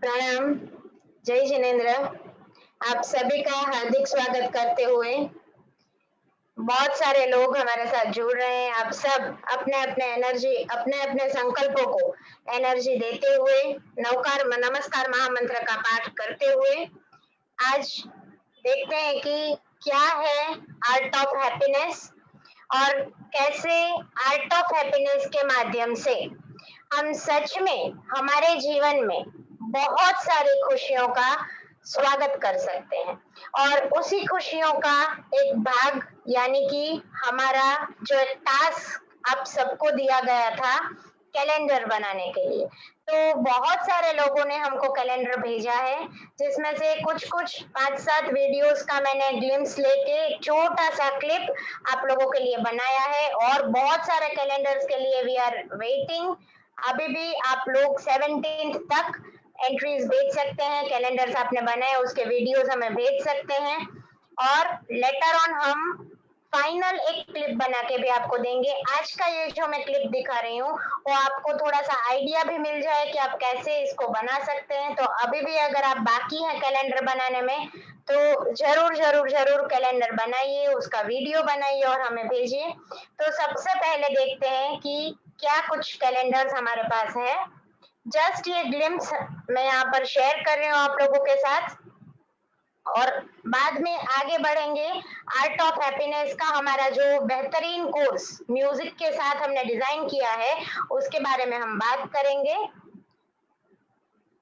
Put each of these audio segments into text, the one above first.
प्रणाम, जय जिनेन्द्र। आप सभी का हार्दिक स्वागत करते हुए बहुत सारे लोग हमारे साथ जुड़ रहे हैं। आप सब अपने-अपने एनर्जी, अपने-अपने संकल्पों को एनर्जी देते हुए नमस्कार महामंत्र का पाठ करते हुए आज देखते हैं कि क्या है आर्ट ऑफ हैप्पीनेस और कैसे आर्ट ऑफ हैप्पीनेस के माध्यम से हम सच में हमारे जीवन में बहुत सारी खुशियों का स्वागत कर सकते हैं और उसी खुशियों का एक भाग यानी कि हमारा जो टास्क आप सबको दिया गया था कैलेंडर बनाने के लिए, तो बहुत सारे लोगों ने हमको कैलेंडर भेजा है जिसमें से कुछ 5-7 वीडियोस का मैंने ग्लिम्स लेके एक छोटा सा क्लिप आप लोगों के लिए बनाया है और बहुत सारे कैलेंडर्स के लिए वी आर वेटिंग। अभी भी आप लोग 17th तक एंट्रीज भेज सकते हैं, कैलेंडर्स आपने बनाए उसके वीडियोस हमें भेज सकते हैं और लेटर ऑन हम फाइनल एक क्लिप बना के भी आपको देंगे। आज का ये जो मैं क्लिप दिखा रही हूँ वो आपको थोड़ा सा आइडिया भी मिल जाए कि आप कैसे इसको बना सकते हैं। तो अभी भी अगर आप बाकी हैं कैलेंडर बनाने में तो जरूर कैलेंडर बनाइए, उसका वीडियो बनाइए और हमें भेजिए। तो सबसे पहले देखते हैं कि क्या कुछ कैलेंडर्स हमारे पास है। जस्ट ये ग्लिम्स मैं यहाँ पर शेयर कर रही हूँ आप लोगों के साथ और बाद में आगे बढ़ेंगे। आर्ट ऑफ हैप्पीनेस का हमारा जो बेहतरीन कोर्स म्यूजिक के साथ हमने डिजाइन किया है उसके बारे में हम बात करेंगे।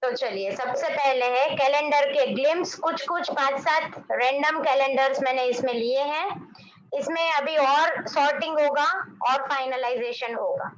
तो चलिए सबसे पहले है कैलेंडर के ग्लिम्स। कुछ 5-7 रैंडम कैलेंडर्स मैंने इसमें लिए हैं। इसमें अभी और सॉर्टिंग होगा और फाइनलाइजेशन होगा।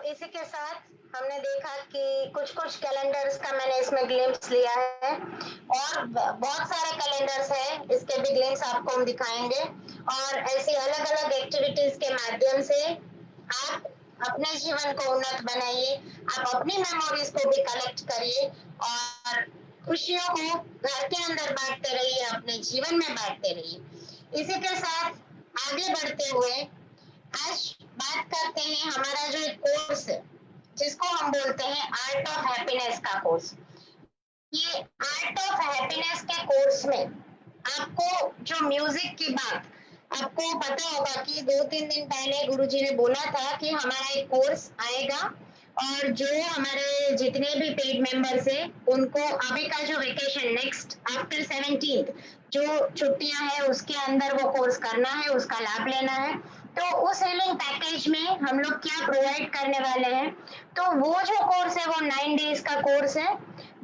इसी के साथ हमने देखा कि कुछ कुछ कैलेंडर्स का मैंने इसमें ग्लिम्स लिया है और बहुत सारे कैलेंडर्स हैं, इसके भी ग्लिम्स आपको हम दिखाएंगे। और ऐसी अलग अलग एक्टिविटीज के माध्यम से आप अपने जीवन को उन्नत बनाइए, आप अपनी मेमोरीज को भी कलेक्ट करिए और खुशियों को घर के अंदर बांटते रहिए, अपने जीवन में बांटते रहिए। इसी के साथ आगे बढ़ते हुए आज बात करते हैं हमारा जो एक कोर्स है जिसको हम बोलते हैं आर्ट ऑफ हैप्पीनेस का कोर्स। ये आर्ट ऑफ हैप्पीनेस के कोर्स में आपको जो म्यूजिक की बात, आपको पता होगा कि 2-3 दिन पहले गुरुजी ने बोला था कि हमारा एक कोर्स आएगा और जो हमारे जितने भी पेड मेंबर्स हैं उनको अभी का जो वेकेशन नेक्स्ट आफ्टर 17th जो छुट्टियां हैं उसके अंदर वो कोर्स करना है, उसका लाभ लेना है। तो उस हीलिंग पैकेज में हम लोग क्या प्रोवाइड करने वाले हैं, तो वो जो कोर्स है वो 9 डेज का कोर्स है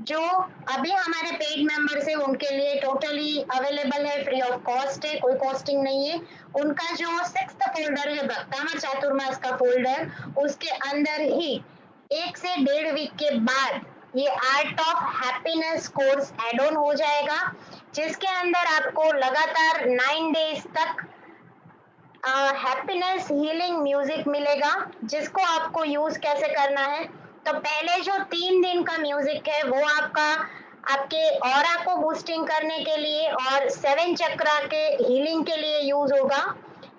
जो अभी हमारे पेड मेंबर्स है उनके लिए टोटली अवेलेबल है, फ्री ऑफ कॉस्ट है, कोई कॉस्टिंग नहीं है। उनका जो 6th फोल्डर है भक्तामर चातुर्मास का फोल्डर, उसके अंदर ही 1 से 1.5 वीक के बाद ये art of happiness course add on हो जाएगा, जिसके अंदर आपको लगातार 9 डेज तक हैप्पीनेस हीलिंग म्यूजिक मिलेगा, जिसको आपको यूज कैसे करना है। तो पहले जो 3 दिन का म्यूजिक है वो आपका आपके ऑरा को बूस्टिंग करने के लिए और 7 चक्रा के हीलिंग के लिए यूज होगा।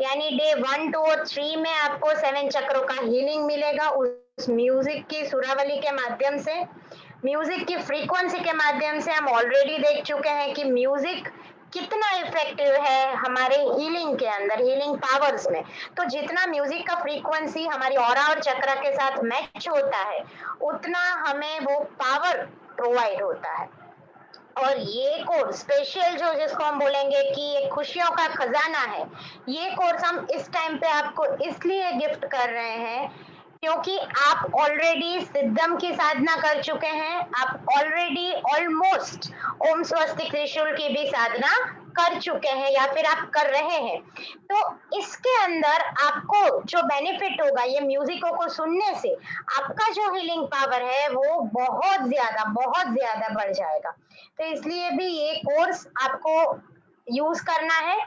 यानी डे 1, 2 और 3 में आपको 7 चक्रों का हीलिंग मिलेगा उस म्यूजिक की सुरावली के माध्यम से। म्यूजिक की फ्रीक्वेंसी के माध्यम से हम ऑलरेडी देख चुके हैं कि म्यूजिक कितना इफेक्टिव है हमारे हीलिंग के अंदर, हीलिंग पावर्स में। तो जितना म्यूजिक का फ्रीक्वेंसी हमारी ऑरा और चक्रा के साथ मैच होता है उतना हमें वो पावर प्रोवाइड होता है। और ये कोर्स स्पेशल जो जिसको हम बोलेंगे कि ये खुशियों का खजाना है, ये कोर्स हम इस टाइम पे आपको इसलिए गिफ्ट कर रहे हैं क्योंकि आप ऑलरेडी सिद्धम की साधना कर चुके हैं, आप ऑलरेडी ऑलमोस्ट ओम स्वस्तिक त्रिशूल की भी साधना कर चुके हैं या फिर आप कर रहे हैं। तो इसके अंदर आपको जो बेनिफिट होगा ये म्यूजिकों को सुनने से, आपका जो हीलिंग पावर है वो बहुत ज्यादा बढ़ जाएगा। तो इसलिए भी ये कोर्स आपको यूज करना है।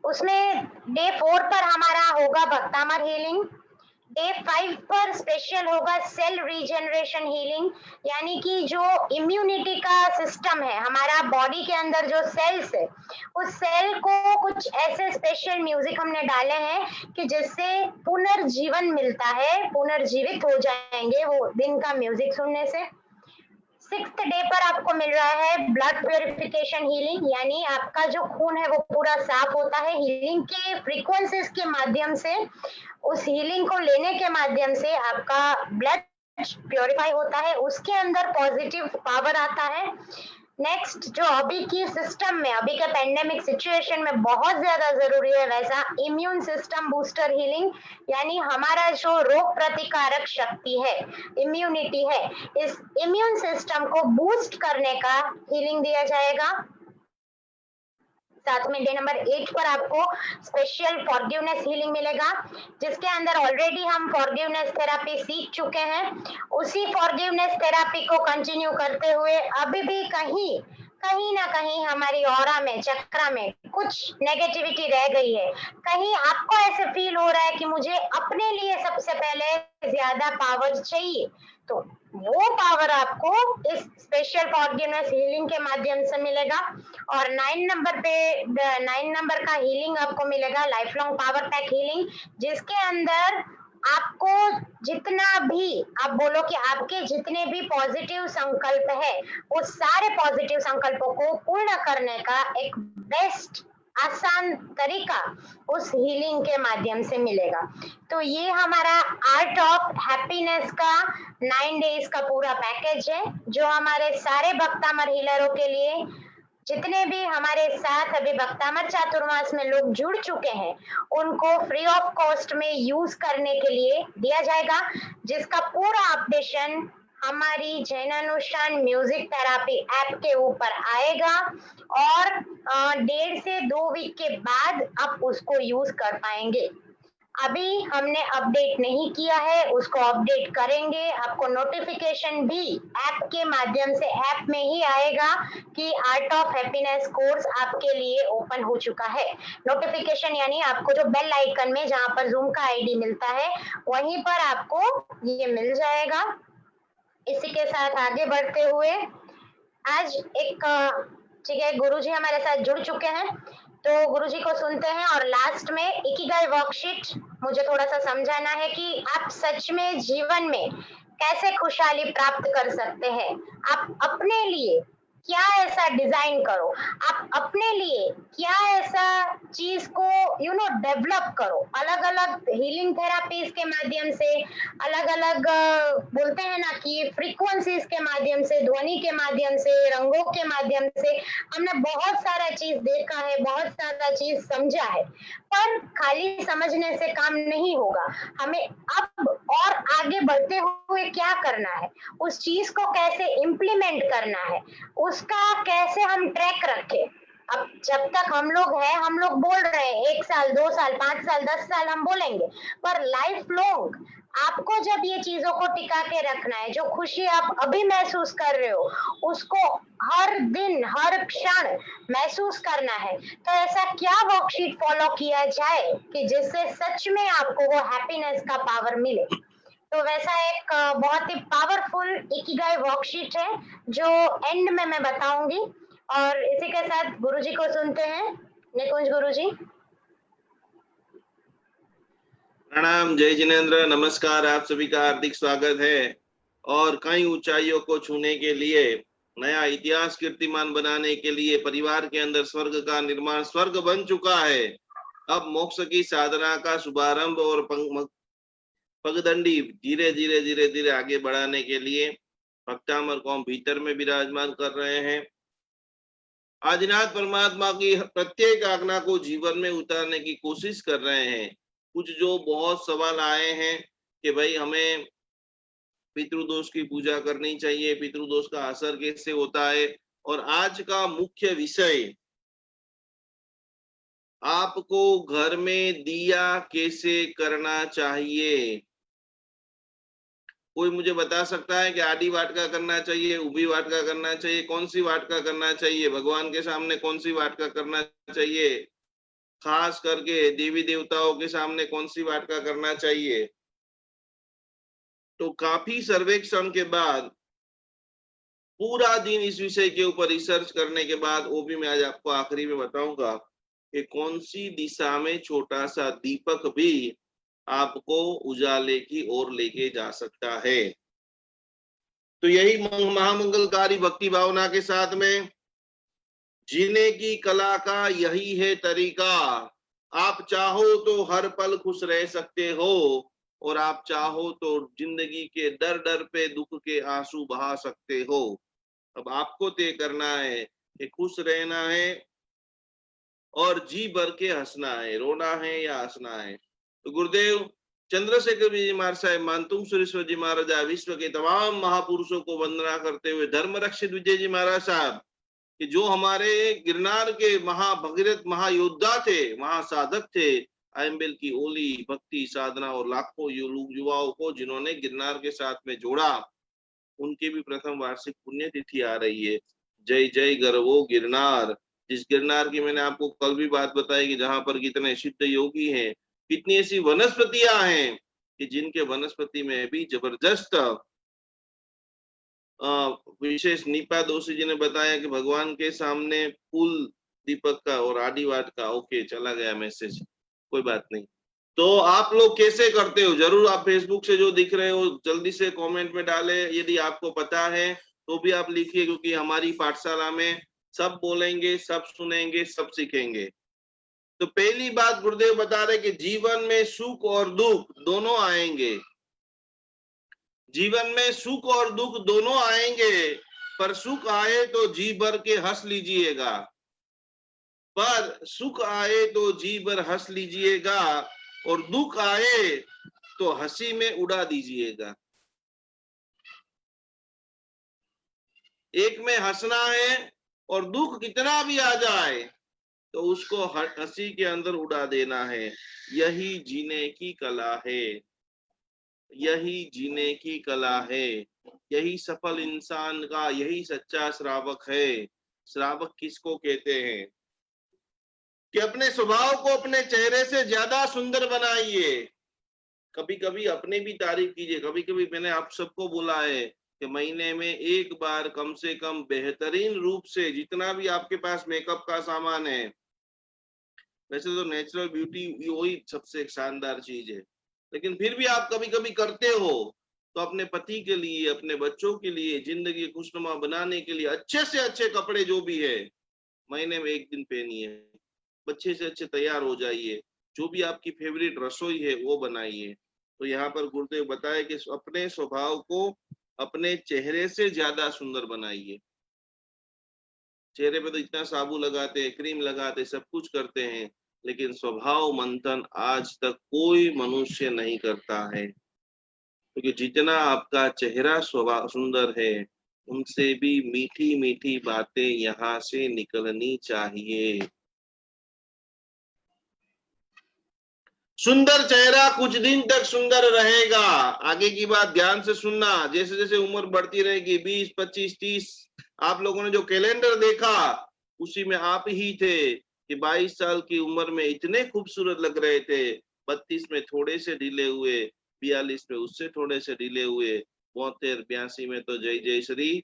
उसमें डे 4 पर हमारा होगा भक्तामर हीलिंग, डे 5 पर स्पेशल होगा सेल रीजनरेशन हीलिंग, यानी कि जो इम्यूनिटी का सिस्टम है हमारा बॉडी के अंदर जो सेल्स है उस सेल को कुछ ऐसे स्पेशल म्यूजिक हमने डाले हैं कि जिससे पुनर्जीवन मिलता है, पुनर्जीवित हो जाएंगे वो दिन का म्यूजिक सुनने से। 6th डे पर आपको मिल रहा है ब्लड प्योरिफिकेशन हीलिंग, यानी आपका जो खून है वो पूरा साफ होता है हीलिंग के फ्रीक्वेंसीज के माध्यम से। उस हीलिंग को लेने के माध्यम से आपका ब्लड प्योरीफाई होता है, उसके अंदर पॉजिटिव पावर आता है। नेक्स्ट जो अभी की सिस्टम में, अभी के पेंडेमिक सिचुएशन में बहुत ज्यादा जरूरी है वैसा इम्यून सिस्टम बूस्टर हीलिंग, यानी हमारा जो रोग प्रतिकारक शक्ति है, इम्यूनिटी है, इस इम्यून सिस्टम को बूस्ट करने का हीलिंग दिया जाएगा। साथ में डे नंबर 8 पर आपको स्पेशल फॉरगिवनेस हीलिंग मिलेगा, जिसके अंदर ऑलरेडी हम फॉरगिवनेस थेरापी सीख चुके हैं। उसी फॉरगिवनेस थेरापी को कंटिन्यू करते हुए अभी भी कहीं ना कहीं हमारी ऑरा में, चक्रा में कुछ नेगेटिविटी रह गई है, कहीं आपको ऐसे फील हो रहा है कि मुझे अपने लिए सबसे पहले ज्यादा पावर चाहिए, तो वो पावर आपको इस स्पेशल फॉरगिवनेस हीलिंग के माध्यम से मिलेगा। और 9 नंबर का हीलिंग आपको मिलेगा life long power pack healing, जिसके अंदर आपको जितना भी, आप बोलो कि आपके जितने भी पॉजिटिव संकल्प है वो सारे पॉजिटिव संकल्पों को पूर्ण करने का एक बेस्ट आसान तरीका उस हीलिंग के माध्यम से मिलेगा। तो ये हमारा आर्ट ऑफ हैप्पीनेस का 9 डेज का पूरा पैकेज है जो हमारे सारे भक्तामर हीलरों के लिए, जितने भी हमारे साथ अभी भक्तामर चातुर्मास में लोग जुड़ चुके हैं उनको फ्री ऑफ कॉस्ट में यूज करने के लिए दिया जाएगा, जिसका पूरा अपडेशन हमारी जैनानुष्ठान म्यूजिक थेरापी ऐप के ऊपर आएगा और 1.5 से 2 वीक के बाद आप उसको यूज कर पाएंगे। अभी हमने अपडेट नहीं किया है, उसको अपडेट करेंगे। आपको नोटिफिकेशन भी ऐप के माध्यम से ऐप में ही आएगा कि आर्ट ऑफ हैप्पीनेस कोर्स आपके लिए ओपन हो चुका है। नोटिफिकेशन यानी आपको जो बेल आइकन में जहां पर जूम का आईडी मिलता है वहीं पर आपको ये मिल जाएगा। इसी के साथ आगे बढ़ते हुए आज एक ठीक है, गुरुजी हमारे साथ जुड़ चुके हैं, तो गुरुजी को सुनते हैं और लास्ट में इकिगाई वर्कशीट मुझे थोड़ा सा समझाना है कि आप सच में जीवन में कैसे खुशहाली प्राप्त कर सकते हैं। आप अपने लिए क्या ऐसा डिजाइन करो, आप अपने लिए क्या ऐसा चीज को डेवलप करो। अलग अलग हीलिंग थेरापीज के माध्यम से, अलग अलग बोलते हैं ना कि फ्रीक्वेंसीज के माध्यम से, ध्वनि के माध्यम से, रंगों के माध्यम से हमने बहुत सारा चीज देखा है, बहुत सारा चीज समझा है, पर खाली समझने से काम नहीं होगा। हमें अब और आगे बढ़ते हुए क्या करना है, उस चीज को कैसे इम्प्लीमेंट करना है, उसका कैसे हम ट्रैक रखें। अब जब तक हम लोग हैं, हम लोग बोल रहे हैं 1 साल 2 साल 5 साल 10 साल हम बोलेंगे, पर लाइफ लॉन्ग आपको जब ये चीजों को टिका के रखना है, जो खुशी आप अभी महसूस कर रहे हो उसको हर दिन हर क्षण महसूस करना है। तो ऐसा क्या वर्कशीट फॉलो किया जाए कि जिससे सच में आपको वो हैप्पीनेस का पावर मिले। तो वैसा एक बहुत ही पावरफुल इकिगाई वर्कशीट है जो एंड में मैं बताऊंगी। और इसी के साथ गुरुजी को सुनते हैं। निकुंज गुरुजी। प्रणाम, जय जिनेन्द्र, नमस्कार। आप सभी का हार्दिक स्वागत है। और कई ऊंचाइयों को छूने के लिए, नया इतिहास कीर्तिमान बनाने के लिए परिवार के अंदर स्वर्ग का निर्माण, स्वर्ग बन चुका है। अब मोक्ष की साधना का शुभारंभ और पगडंडी धीरे धीरे धीरे धीरे आगे बढ़ाने के लिए भक्तामर को हम भीतर में विराजमान कर रहे हैं। आदिनाथ परमात्मा की प्रत्येक आज्ञा को जीवन में उतारने की कोशिश कर रहे हैं। कुछ जो बहुत सवाल आए हैं कि भाई हमें पितृदोष की पूजा करनी चाहिए, पितृदोष का असर कैसे होता है। और आज का मुख्य विषय, आपको घर में दिया कैसे करना चाहिए। कोई मुझे बता सकता है कि आडी वाटका करना चाहिए, उभी वाटका करना चाहिए, कौन सी वाटका करना चाहिए, भगवान के सामने कौन सी वाटका करना चाहिए, खास करके देवी देवताओं के सामने कौन सी वाटका करना चाहिए। तो काफी सर्वेक्षण के बाद, पूरा दिन इस विषय के ऊपर रिसर्च करने के बाद, वो भी मैं आज आपको आखिरी में बताऊंगा कि कौन सी दिशा में छोटा सा दीपक भी आपको उजाले की ओर लेके जा सकता है। तो यही महामंगलकारी भक्ति भावना के साथ में जीने की कला का यही है तरीका। आप चाहो तो हर पल खुश रह सकते हो, और आप चाहो तो जिंदगी के दर दर पे दुख के आंसू बहा सकते हो। अब आपको तय करना है कि खुश रहना है और जी भर के हंसना है, रोना है या हंसना है। तो गुरुदेव चंद्रशेखर जी महाराज साहब, मानतुम सुरेश्वर जी महाराज, विश्व के तमाम महापुरुषों को वंदना करते हुए धर्म रक्षित विजय जी महाराज साहब, कि जो हमारे गिरनार के महाभगीरथ महायोद्धा थे, महासाधक थे, आयम्बेल की ओली भक्ति साधना और लाखों युवाओं को जिन्होंने गिरनार के साथ में जोड़ा, उनकी भी प्रथम वार्षिक पुण्यतिथि आ रही है। जय जय गर्वो गिरनार। जिस गिरनार की मैंने आपको कल भी बात बताई कि जहां पर कितने सिद्ध योगी हैं, कितनी ऐसी वनस्पतियां हैं कि जिनके वनस्पति में भी जबरदस्त विशेष नीपा दोषी जी ने बताया कि भगवान के सामने फूल दीपक का और आदिवाट का। ओके, चला गया मैसेज, कोई बात नहीं। तो आप लोग कैसे करते हो, जरूर आप फेसबुक से जो दिख रहे हो जल्दी से कमेंट में डाले। यदि आपको पता है तो भी आप लिखिए, क्योंकि हमारी पाठशाला में सब बोलेंगे, सब सुनेंगे, सब सीखेंगे। तो पहली बात गुरुदेव बता रहे कि जीवन में सुख और दुख दोनों आएंगे। जीवन में सुख और दुख दोनों आएंगे, पर सुख आए तो जी भर के हंस लीजिएगा, पर सुख आए तो जी भर हंस लीजिएगा, और दुख आए तो हंसी में उड़ा दीजिएगा। एक में हंसना है, और दुख कितना भी आ जाए तो उसको हंसी के अंदर उड़ा देना है। यही जीने की कला है, यही जीने की कला है। यही सफल इंसान का, यही सच्चा श्रावक है। श्रावक किसको कहते हैं? कि अपने स्वभाव को अपने चेहरे से ज्यादा सुंदर बनाइए। कभी कभी अपने भी तारीफ कीजिए। कभी कभी मैंने आप सबको बोला है कि महीने में एक बार कम से कम बेहतरीन रूप से, जितना भी आपके पास मेकअप का सामान है, वैसे तो नेचुरल ब्यूटी वही सबसे शानदार चीज है, लेकिन फिर भी आप कभी कभी करते हो, तो अपने पति के लिए, अपने बच्चों के लिए, जिंदगी खुशनुमा बनाने के लिए अच्छे से अच्छे कपड़े जो भी है महीने में एक दिन पहनिए। अच्छे से अच्छे तैयार हो जाइए। जो भी आपकी फेवरेट रसोई है वो बनाइए। तो यहाँ पर गुरुदेव बताए कि अपने स्वभाव को अपने चेहरे से ज्यादा सुंदर बनाइए। चेहरे पे तो इतना साबु लगाते, क्रीम लगाते, सब कुछ करते हैं, लेकिन स्वभाव मंथन आज तक कोई मनुष्य नहीं करता है। क्योंकि जितना आपका चेहरा स्वभाव सुंदर है, उनसे भी मीठी मीठी बातें यहाँ से निकलनी चाहिए। सुंदर चेहरा कुछ दिन तक सुंदर रहेगा। आगे की बात ध्यान से सुनना। जैसे जैसे उम्र बढ़ती रहेगी, 20, 25, 30, आप लोगों ने जो कैलेंडर देखा उसी में आप ही थे कि 22 साल की उम्र में इतने खूबसूरत लग रहे थे, 32 में थोड़े से ढीले हुए, 42 में उससे थोड़े से ढीले हुए, 72, 82 में तो जय जय श्री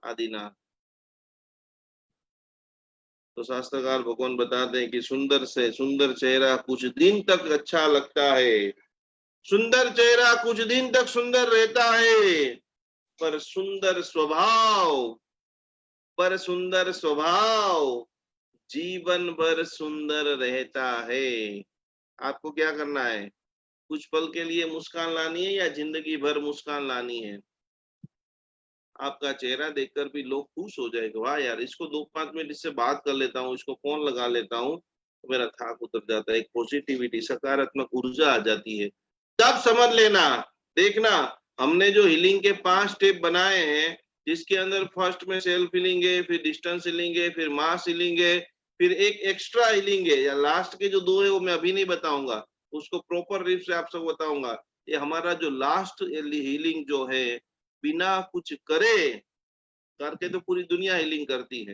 आदिनाथ। तो शास्त्रकार भगवान बताते हैं कि सुंदर से सुंदर चेहरा कुछ दिन तक अच्छा लगता है, सुंदर चेहरा कुछ दिन तक सुंदर रहता है, पर सुंदर स्वभाव, पर सुंदर स्वभाव जीवन भर सुंदर रहता है। आपको क्या करना है? कुछ पल के लिए मुस्कान लानी है या जिंदगी भर मुस्कान लानी है? आपका चेहरा देखकर भी लोग खुश हो जाएंगे, वाह यार, इसको 2-5 मिनट इससे बात कर लेता हूँ, इसको फोन लगा लेता हूँ, तो मेरा थाक उतर जाता है। एक पॉजिटिविटी, सकारात्मक ऊर्जा आ जाती है। तब समझ लेना, देखना, हमने जो हीलिंग के 5 स्टेप बनाए हैं, जिसके अंदर फर्स्ट में सेल्फ हीलिंग है, फिर डिस्टेंस हीलिंग है, फिर मास हीलिंग है, फिर एक एक्स्ट्रा हीलिंग है, या लास्ट के जो 2 है वो मैं अभी नहीं बताऊंगा, उसको प्रॉपर रीफ से आप सब बताऊंगा। ये हमारा जो लास्ट हीलिंग जो है, बिना कुछ करे, करके तो पूरी दुनिया हीलिंग करती है,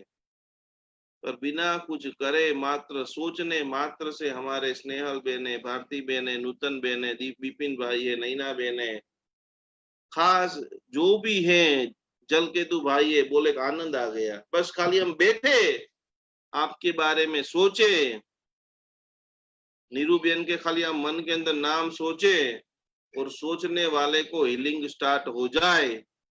पर बिना कुछ करे मात्र सोचने मात्र से हमारे स्नेहल बहने, भारती बहने, नूतन बहने, दीप विपिन भाई है, नैना बहने, खास जो भी हैं, जल केतु भाई है, बोले आनंद आ गया। बस खाली हम बैठे, आपके बारे में सोचे, नीरू बहन के खाली हम मन के अंदर नाम सोचे, और सोचने वाले को हीलिंग स्टार्ट हो जाए।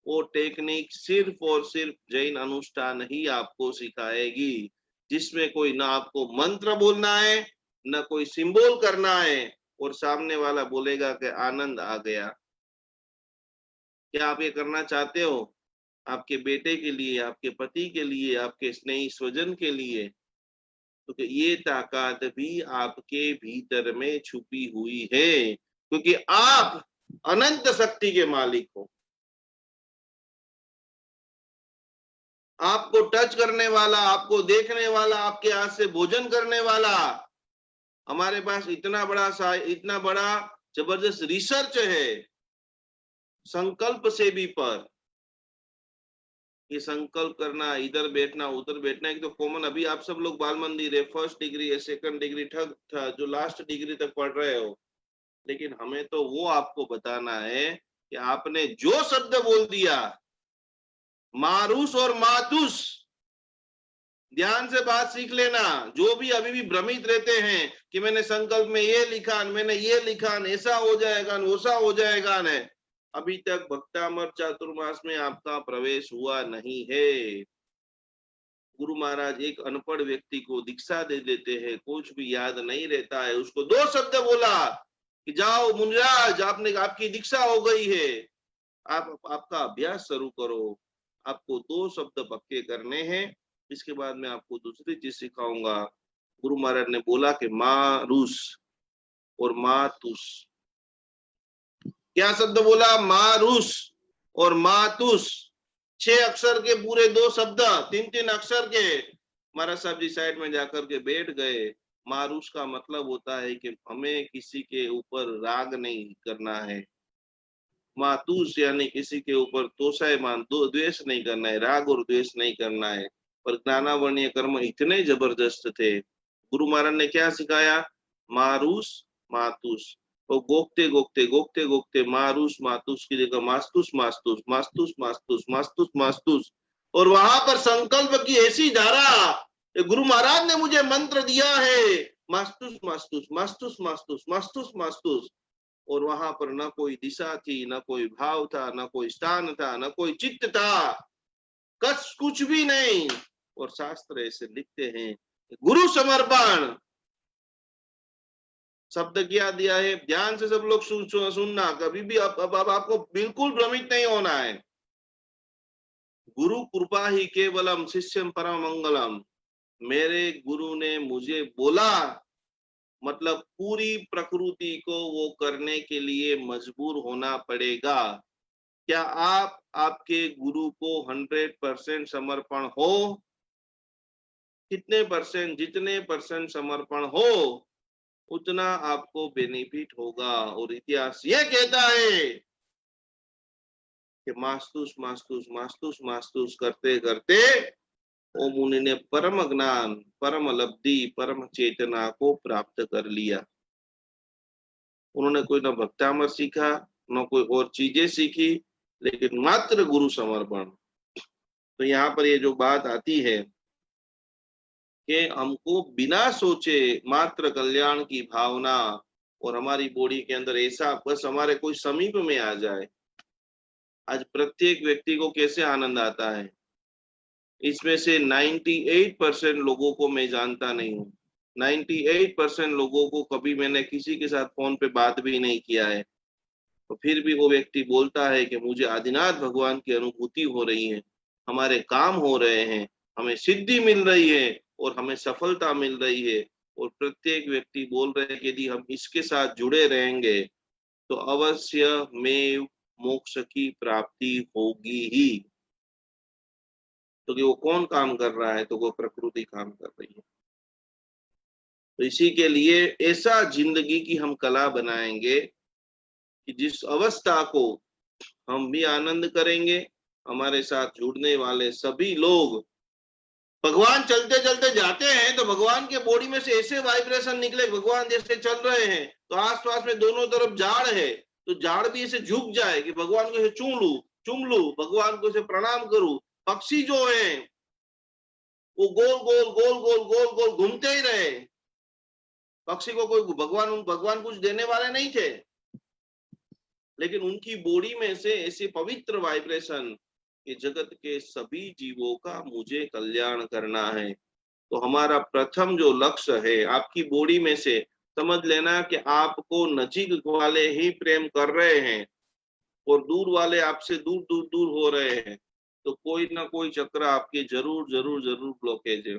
वो टेक्निक सिर्फ और सिर्फ जैन अनुष्ठान ही आपको सिखाएगी, जिसमें कोई ना आपको मंत्र बोलना है, ना कोई सिंबल करना है, और सामने वाला बोलेगा कि आनंद आ गया। क्या आप ये करना चाहते हो? आपके बेटे के लिए, आपके पति के लिए, आपके स्नेही स्वजन के लिए। तो ये ताकत भी आपके भीतर में छुपी हुई है, क्योंकि आप अनंत शक्ति के मालिक हो। आपको टच करने वाला, आपको देखने वाला, आपके हाथ से भोजन करने वाला, हमारे पास इतना बड़ा जबरदस्त रिसर्च है, संकल्प से भी पर। ये संकल्प करना, इधर बैठना उधर बैठना, एक तो कॉमन, अभी आप सब लोग बाल मंदिर है, फर्स्ट डिग्री है, सेकंड डिग्री, थर्ड था, जो लास्ट डिग्री तक पढ़ रहे हो, लेकिन हमें तो वो आपको बताना है कि आपने जो शब्द बोल दिया, मारूस और मातुस, ध्यान से बात सीख लेना। जो भी अभी भी भ्रमित रहते हैं कि मैंने संकल्प में ये लिखा, मैंने ये लिखा, ऐसा हो जाएगा, वैसा हो जाएगा, ने अभी तक भक्तामर चातुर्मास में आपका प्रवेश हुआ नहीं है। गुरु महाराज एक अनपढ़ व्यक्ति को दीक्षा दे देते हैं, कुछ भी याद नहीं रहता है, उसको 2 शब्द बोला कि जाओ मुनिराज, आपकी दीक्षा हो गई है, आप आपका अभ्यास शुरू करो। आपको 2 शब्द पक्के करने हैं। इसके बाद मैं आपको दूसरी चीज सिखाऊंगा। गुरु महाराज ने बोला कि मारूस और मातुस। क्या शब्द बोला? मारूस और मातुस। 6 अक्षर के पूरे 2 शब्द, 3-3 अक्षर के, महाराज साहब जी साइड में जाकर के बैठ गए। मारूस का मतलब होता है कि हमें किसी के ऊपर राग नहीं करना है। मातूस यानी किसी के ऊपर तोषायमान द्वेष नहीं करना है, राग और द्वेष नहीं करना है। पर ज्ञानावर्णीय कर्म इतने जबरदस्त थे। गुरु महाराज ने क्या सिखाया? मारूस मातूस। और गोखते गोखते गोखते गोखते मारूस मातूस की जगह मास्तूस मास्तूस मास्तूस मास्तूस मास्तूस मास्तूस। और वहां पर संकल्प की ऐसी धारा, गुरु महाराज ने मुझे मंत्र दिया है, मास्तूस मास्तूस मास्तूस मास्तूस मास्तूस मास्तूस। और वहां पर न कोई दिशा थी, न कोई भाव था, न कोई स्थान था, न कोई चित्त था, कुछ भी नहीं। और शास्त्र ऐसे लिखते हैं, गुरु समर्पण शब्द क्या दिया है, ध्यान से सब लोग सुनना, कभी भी अब आपको बिल्कुल भ्रमित नहीं होना है। गुरु कृपा ही केवलम शिष्यम परम मंगलम। मेरे गुरु ने मुझे बोला, मतलब पूरी प्रकृति को वो करने के लिए मजबूर होना पड़ेगा। क्या आप आपके गुरु को 100% समर्पण हो? कितने परसेंट? जितने परसेंट समर्पण हो उतना आपको बेनिफिट होगा। और इतिहास ये कहता है कि मास्तूस मास्तूस मास्तूस मास्तूस करते करते ओ मुनि ने परम ज्ञान, परम लब्धि, परम चेतना को प्राप्त कर लिया। उन्होंने कोई न भक्तामर सीखा, न कोई और चीजें सीखी, लेकिन मात्र गुरु समर्पण। तो यहाँ पर ये जो बात आती है कि हमको बिना सोचे मात्र कल्याण की भावना, और हमारी बॉडी के अंदर ऐसा बस हमारे कोई समीप में आ जाए। आज प्रत्येक व्यक्ति को कैसे आनंद आता है, इसमें से 98% लोगों को मैं जानता नहीं हूँ। 98% लोगों को कभी मैंने किसी के साथ फोन पे बात भी नहीं किया है, तो फिर भी वो व्यक्ति बोलता है कि मुझे आदिनाथ भगवान की अनुभूति हो रही है, हमारे काम हो रहे हैं, हमें सिद्धि मिल रही है और हमें सफलता मिल रही है। और प्रत्येक व्यक्ति बोल रहे हैं कि यदि हम इसके साथ जुड़े रहेंगे तो अवश्य में मोक्ष की प्राप्ति होगी ही। तो कि वो कौन काम कर रहा है? तो वो प्रकृति काम कर रही है। तो इसी के लिए ऐसा जिंदगी की हम कला बनाएंगे कि जिस अवस्था को हम भी आनंद करेंगे, हमारे साथ जुड़ने वाले सभी लोग। भगवान चलते चलते जाते हैं तो भगवान के बॉडी में से ऐसे वाइब्रेशन निकले, भगवान जैसे चल रहे हैं तो आसपास में दोनों तरफ झाड़ है, तो झाड़ भी ऐसे झुक जाए कि भगवान को ऐसे चूम लू, भगवान को ऐसे प्रणाम करूं। पक्षी जो है वो गोल गोल गोल गोल गोल गोल घूमते ही रहे। पक्षी को कोई भगवान कुछ देने वाले नहीं थे, लेकिन उनकी बॉडी में से ऐसे पवित्र वाइब्रेशन कि जगत के सभी जीवों का मुझे कल्याण करना है। तो हमारा प्रथम जो लक्ष्य है, आपकी बॉडी में से समझ लेना कि आपको नजीक वाले ही प्रेम कर रहे हैं और दूर वाले आपसे दूर दूर दूर हो रहे हैं, तो कोई ना कोई चक्र आपके जरूर जरूर जरूर ब्लॉकेज है।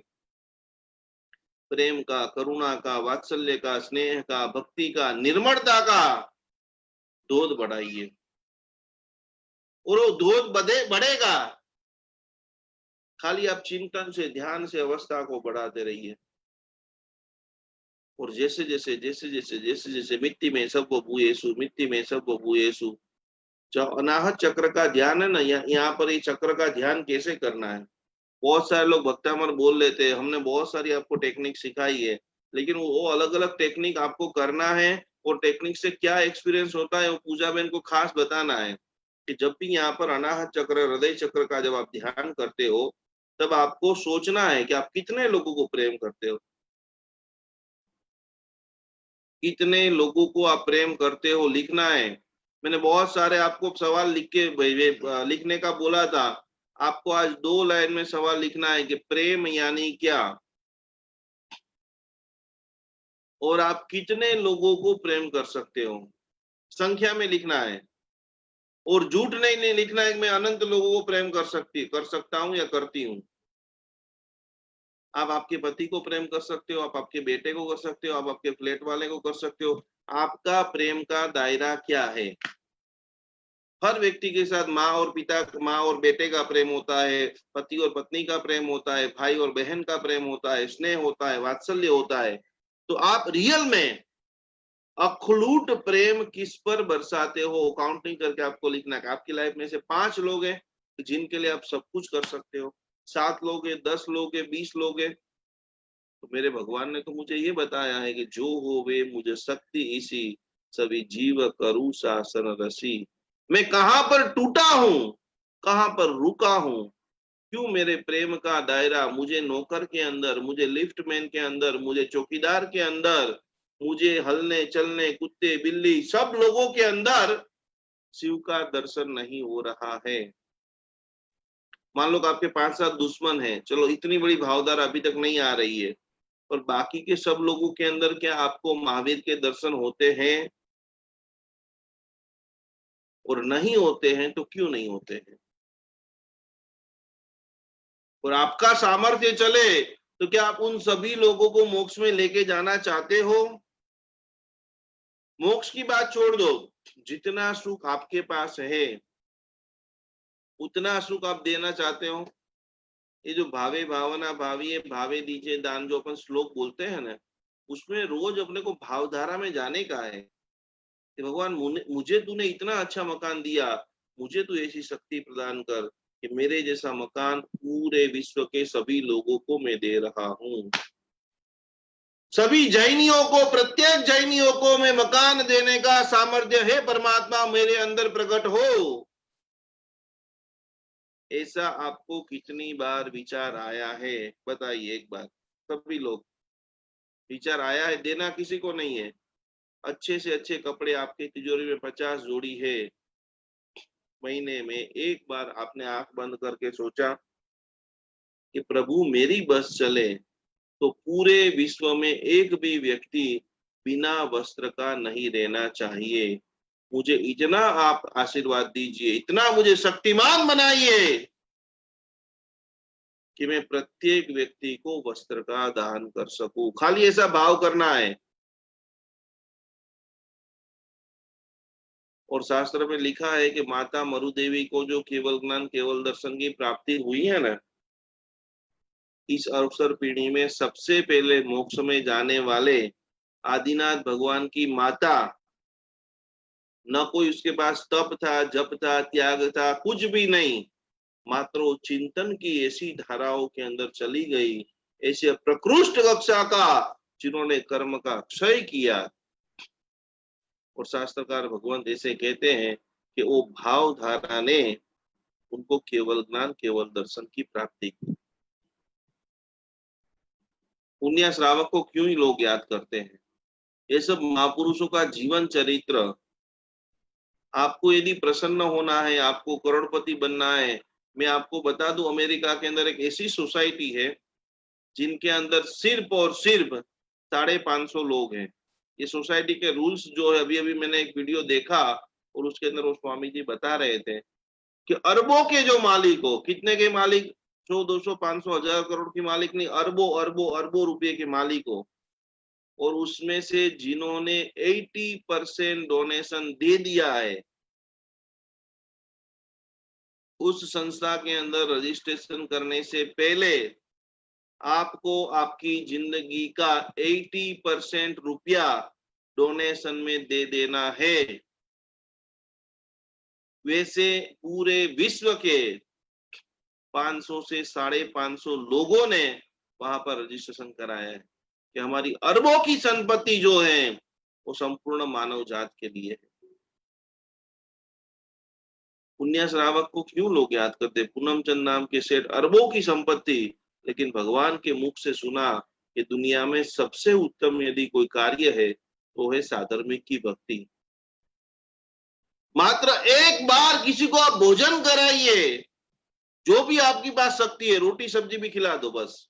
प्रेम का, करुणा का, वात्सल्य का, स्नेह का, भक्ति का, निर्मलता का धोध बढ़ाइए, और वो धोध बढ़ेगा। खाली आप चिंतन से, ध्यान से अवस्था को बढ़ाते रहिए। और जैसे जैसे जैसे जैसे जैसे जैसे मिट्टी में सब बबू येसु, मिट्टी में सब बबू येसु, जो अनाहत चक्र का ध्यान है ना, यहाँ पर ये चक्र का ध्यान कैसे करना है। बहुत सारे लोग भक्तामर बोल लेते हैं, हमने बहुत सारी आपको टेक्निक सिखाई है, लेकिन वो अलग अलग टेक्निक आपको करना है। और टेक्निक से क्या एक्सपीरियंस होता है वो पूजा में इनको खास बताना है कि जब भी यहाँ पर अनाहत चक्र, हृदय चक्र का जब आप ध्यान करते हो, तब आपको सोचना है कि आप कितने लोगों को प्रेम करते हो, कितने लोगों को आप प्रेम करते हो, लिखना है। मैंने बहुत सारे आपको सवाल लिखने का बोला था, आपको आज 2 लाइन में सवाल लिखना है कि प्रेम यानी क्या, और आप कितने लोगों को प्रेम कर सकते हो, संख्या में लिखना है। और झूठ नहीं लिखना है कि मैं अनंत लोगों को प्रेम कर सकता हूं या करती हूँ। आप आपके पति को प्रेम कर सकते हो, आप आपके बेटे को कर सकते हो, आप आपके फ्लैट वाले को कर सकते हो। आपका प्रेम का दायरा क्या है? हर व्यक्ति के साथ माँ और बेटे का प्रेम होता है, पति और पत्नी का प्रेम होता है, भाई और बहन का प्रेम होता है, स्नेह होता है, वात्सल्य होता है। तो आप रियल में अखलूट प्रेम किस पर बरसाते हो, काउंटिंग करके आपको लिखना है। आपकी लाइफ में से 5 लोग हैं जिनके लिए आप सब कुछ कर सकते हो, 7 लोग हैं, 10 लोग हैं, 20 लोग हैं। तो मेरे भगवान ने तो मुझे ये बताया है कि जो हो वे मुझे शक्ति इसी, सभी जीव करूँ शासन रसी। मैं कहाँ पर टूटा हूँ, कहाँ पर रुका हूँ, क्यों मेरे प्रेम का दायरा मुझे नौकर के अंदर, मुझे लिफ्टमैन के अंदर, मुझे चौकीदार के अंदर, मुझे हलने चलने कुत्ते बिल्ली सब लोगों के अंदर शिव का दर्शन नहीं हो रहा है। मान लो कि आपके 5-7 दुश्मन हैं, चलो इतनी बड़ी भावधारा अभी तक नहीं आ रही है, और बाकी के सब लोगों के अंदर क्या आपको महावीर के दर्शन होते हैं? और नहीं होते हैं तो क्यों नहीं होते हैं? और आपका सामर्थ्य चले तो क्या आप उन सभी लोगों को मोक्ष में लेके जाना चाहते हो? मोक्ष की बात छोड़ दो, जितना सुख आपके पास है उतना सुख आप देना चाहते हो? ये जो भावे भावना भाविये भावे दीजिए दान जो अपन श्लोक बोलते हैं ना, उसमें रोज अपने को भावधारा में जाने का है कि भगवान मुझे तूने इतना अच्छा मकान दिया, मुझे तू ऐसी शक्ति प्रदान कर कि मेरे जैसा मकान पूरे विश्व के सभी लोगों को मैं दे रहा हूँ। सभी जैनियों को, प्रत्येक जैनियों को मैं मकान देने का सामर्थ्य है परमात्मा मेरे अंदर प्रकट हो। ऐसा आपको कितनी बार विचार आया है? बताइए एक बार। सभी लोग विचार आया है? देना किसी को नहीं है। अच्छे से अच्छे कपड़े आपके तिजोरी में 50 जोड़ी है, महीने में एक बार आपने आंख बंद करके सोचा कि प्रभु मेरी बस चले तो पूरे विश्व में एक भी व्यक्ति बिना वस्त्र का नहीं रहना चाहिए। मुझे इतना आप आशीर्वाद दीजिए, इतना मुझे शक्तिमान बनाइए कि मैं प्रत्येक व्यक्ति को वस्त्र का दान कर सकूं। खाली ऐसा भाव करना है। और शास्त्र में लिखा है कि माता मरुदेवी को जो केवल ज्ञान केवल दर्शन की प्राप्ति हुई है ना, इस अवसर पीढ़ी में सबसे पहले मोक्ष में जाने वाले आदिनाथ भगवान की माता, न कोई उसके पास तप था, जप था, त्याग था, कुछ भी नहीं, मात्र चिंतन की ऐसी धाराओं के अंदर चली गई, ऐसे प्रकृष्ट कक्षा का जिन्होंने कर्म का क्षय किया। और शास्त्रकार भगवंत ऐसे कहते हैं कि वो भाव धारा ने उनको केवल ज्ञान केवल दर्शन की प्राप्ति की। पुण्य श्रावक को क्यों ही लोग याद करते हैं? ये सब महापुरुषों का जीवन चरित्र। आपको यदि प्रसन्न होना है, आपको करोड़पति बनना है, मैं आपको बता दूं अमेरिका के अंदर एक ऐसी सोसाइटी है जिनके अंदर सिर्फ और सिर्फ 550 लोग हैं। ये सोसाइटी के रूल्स जो है, अभी अभी मैंने एक वीडियो देखा और उसके अंदर वो स्वामी जी बता रहे थे कि अरबों के जो मालिक हो, कितने के मालिक, 100 200 500 1000 करोड़ की मालिक नहीं, अरबों अरबों अरबों रुपए के मालिक हो, और उसमें से जिन्होंने 80% डोनेशन दे दिया है, उस संस्था के अंदर रजिस्ट्रेशन करने से पहले आपको आपकी जिंदगी का 80% रुपया डोनेशन में दे देना है। वैसे पूरे विश्व के 500 से 550 लोगों ने वहां पर रजिस्ट्रेशन कराया है कि हमारी अरबों की संपत्ति जो है वो संपूर्ण मानव जात के लिए है। पुण्य श्रावक को क्यों लोग याद करते? पूनम चंद नाम के सेठ, अरबों की संपत्ति, लेकिन भगवान के मुख से सुना कि दुनिया में सबसे उत्तम यदि कोई कार्य है तो है साधर्मिक की भक्ति। मात्र एक बार किसी को आप भोजन कराइए, जो भी आपकी पास शक्ति है, रोटी सब्जी भी खिला दो बस,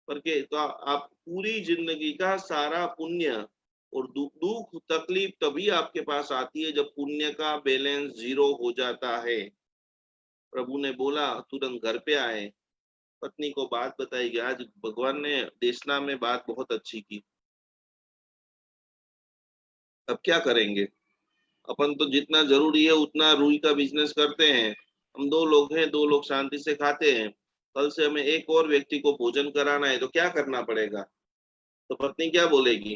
करके तो आप पूरी जिंदगी का सारा पुण्य, और दुख तकलीफ तभी आपके पास आती है जब पुण्य का बैलेंस 0 हो जाता है। प्रभु ने बोला तुरंत घर पे आए, पत्नी को बात बताई कि आज भगवान ने देशना में बात बहुत अच्छी की, अब क्या करेंगे? अपन तो जितना जरूरी है उतना रुई का बिजनेस करते हैं। हम 2 लोग हैं, 2 लोग शांति से खाते हैं। कल से हमें एक और व्यक्ति को भोजन कराना है तो क्या करना पड़ेगा? तो पत्नी क्या बोलेगी?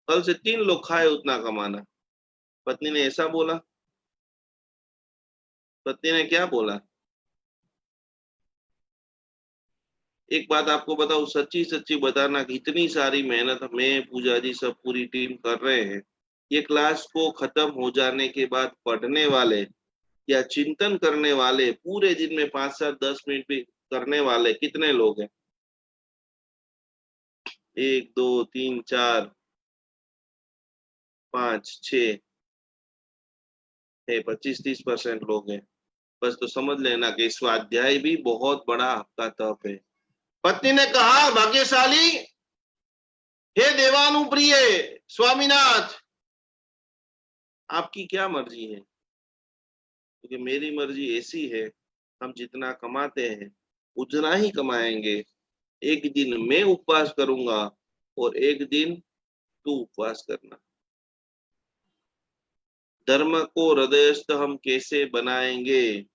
कल से 3 लोग खाए उतना कमाना। पत्नी ने ऐसा बोला? पत्नी ने क्या बोला? एक बात आपको बताऊं, सच्ची सच्ची बताना कि इतनी सारी मेहनत मैं, पूजा जी, सब पूरी टीम कर रहे हैं। ये क्लास को खत्म हो जाने के बाद पढ़ने वाले या चिंतन करने वाले पूरे दिन में 5 7 10 मिनट भी करने वाले कितने लोग हैं? 1 2 3 4 5 6 है, 25 30% लोग हैं। बस तो समझ लेना कि स्वाध्याय भी बहुत बड़ा आपका तप है। पत्नी ने कहा, भाग्यशाली हे देवानुप्रिय स्वामीनाथ, आपकी क्या मर्जी है? क्योंकि मेरी मर्जी ऐसी है, हम जितना कमाते हैं उतना ही कमाएंगे। एक दिन मैं उपवास करूंगा और एक दिन तू उपवास करना। धर्म को हृदयस्थ हम कैसे बनाएंगे?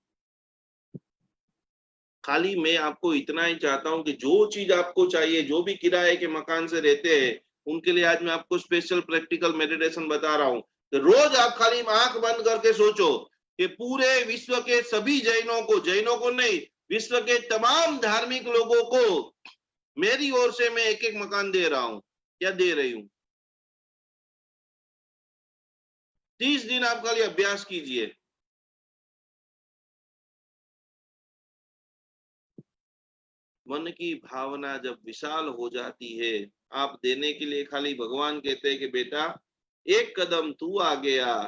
खाली मैं आपको इतना ही चाहता हूं कि जो चीज आपको चाहिए, जो भी किराए के मकान से रहते हैं, उनके लिए आज मैं आपको स्पेशल प्रैक्टिकल मेडिटेशन बता रहा हूं। तो रोज आप खाली आंख बंद करके सोचो कि पूरे विश्व के सभी जैनों को नहीं, विश्व के तमाम धार्मिक लोगों को मेरी ओर से मैं एक एक मकान दे रहा हूं या दे रही हूं। 30 दिन आप खाली अभ्यास कीजिए। मन की भावना जब विशाल हो जाती है, आप देने के लिए खाली, भगवान कहते हैं कि बेटा एक कदम तू आगे आ,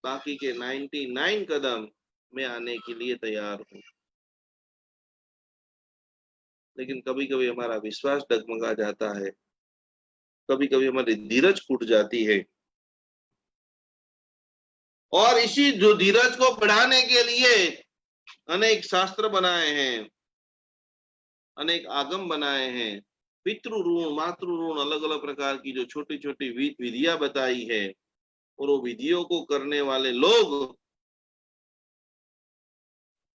बाकी के 99 कदम मैं आने के लिए तैयार हूं। लेकिन कभी कभी हमारा विश्वास डगमगा जाता है, कभी कभी हमारी धीरज फूट जाती है। और इसी जो धीरज को बढ़ाने के लिए अनेक शास्त्र बनाए हैं, अनेक आगम बनाए हैं, पितृ ऋण मातृ ऋण अलग अलग प्रकार की जो छोटी छोटी विधियां बताई है, और वो विधियों को करने वाले लोग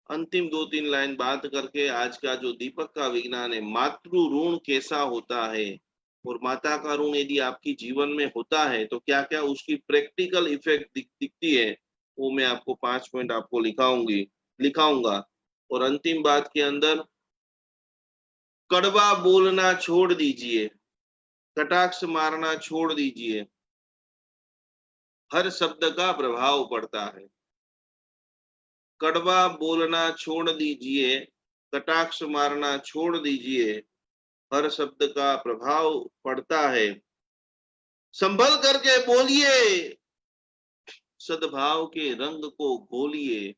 अंतिम 2 3 लाइन बात करके, आज का जो दीपक का विज्ञान है, मातृ ऋण कैसा होता है और माता का ऋण यदि आपकी जीवन में होता है तो क्या क्या उसकी प्रैक्टिकल इफेक्ट दिखती है, वो मैं आपको 5 पॉइंट आपको लिखाऊंगा। और अंतिम बात के अंदर, कड़वा बोलना छोड़ दीजिए, कटाक्ष मारना छोड़ दीजिए। हर शब्द का प्रभाव पड़ता है। कड़वा बोलना छोड़ दीजिए, कटाक्ष मारना छोड़ दीजिए, हर शब्द का प्रभाव पड़ता है। संभल करके बोलिए, सद्भाव के रंग को घोलिए।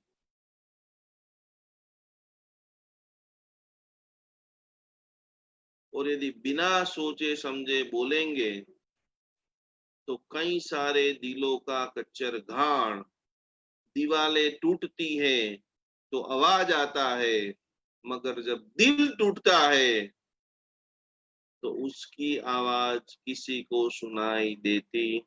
और यदि बिना सोचे समझे बोलेंगे तो कई सारे दिलों का कच्चर घाण, दीवारें टूटती हैं तो आवाज आता है, मगर जब दिल टूटता है तो उसकी आवाज किसी को सुनाई देती।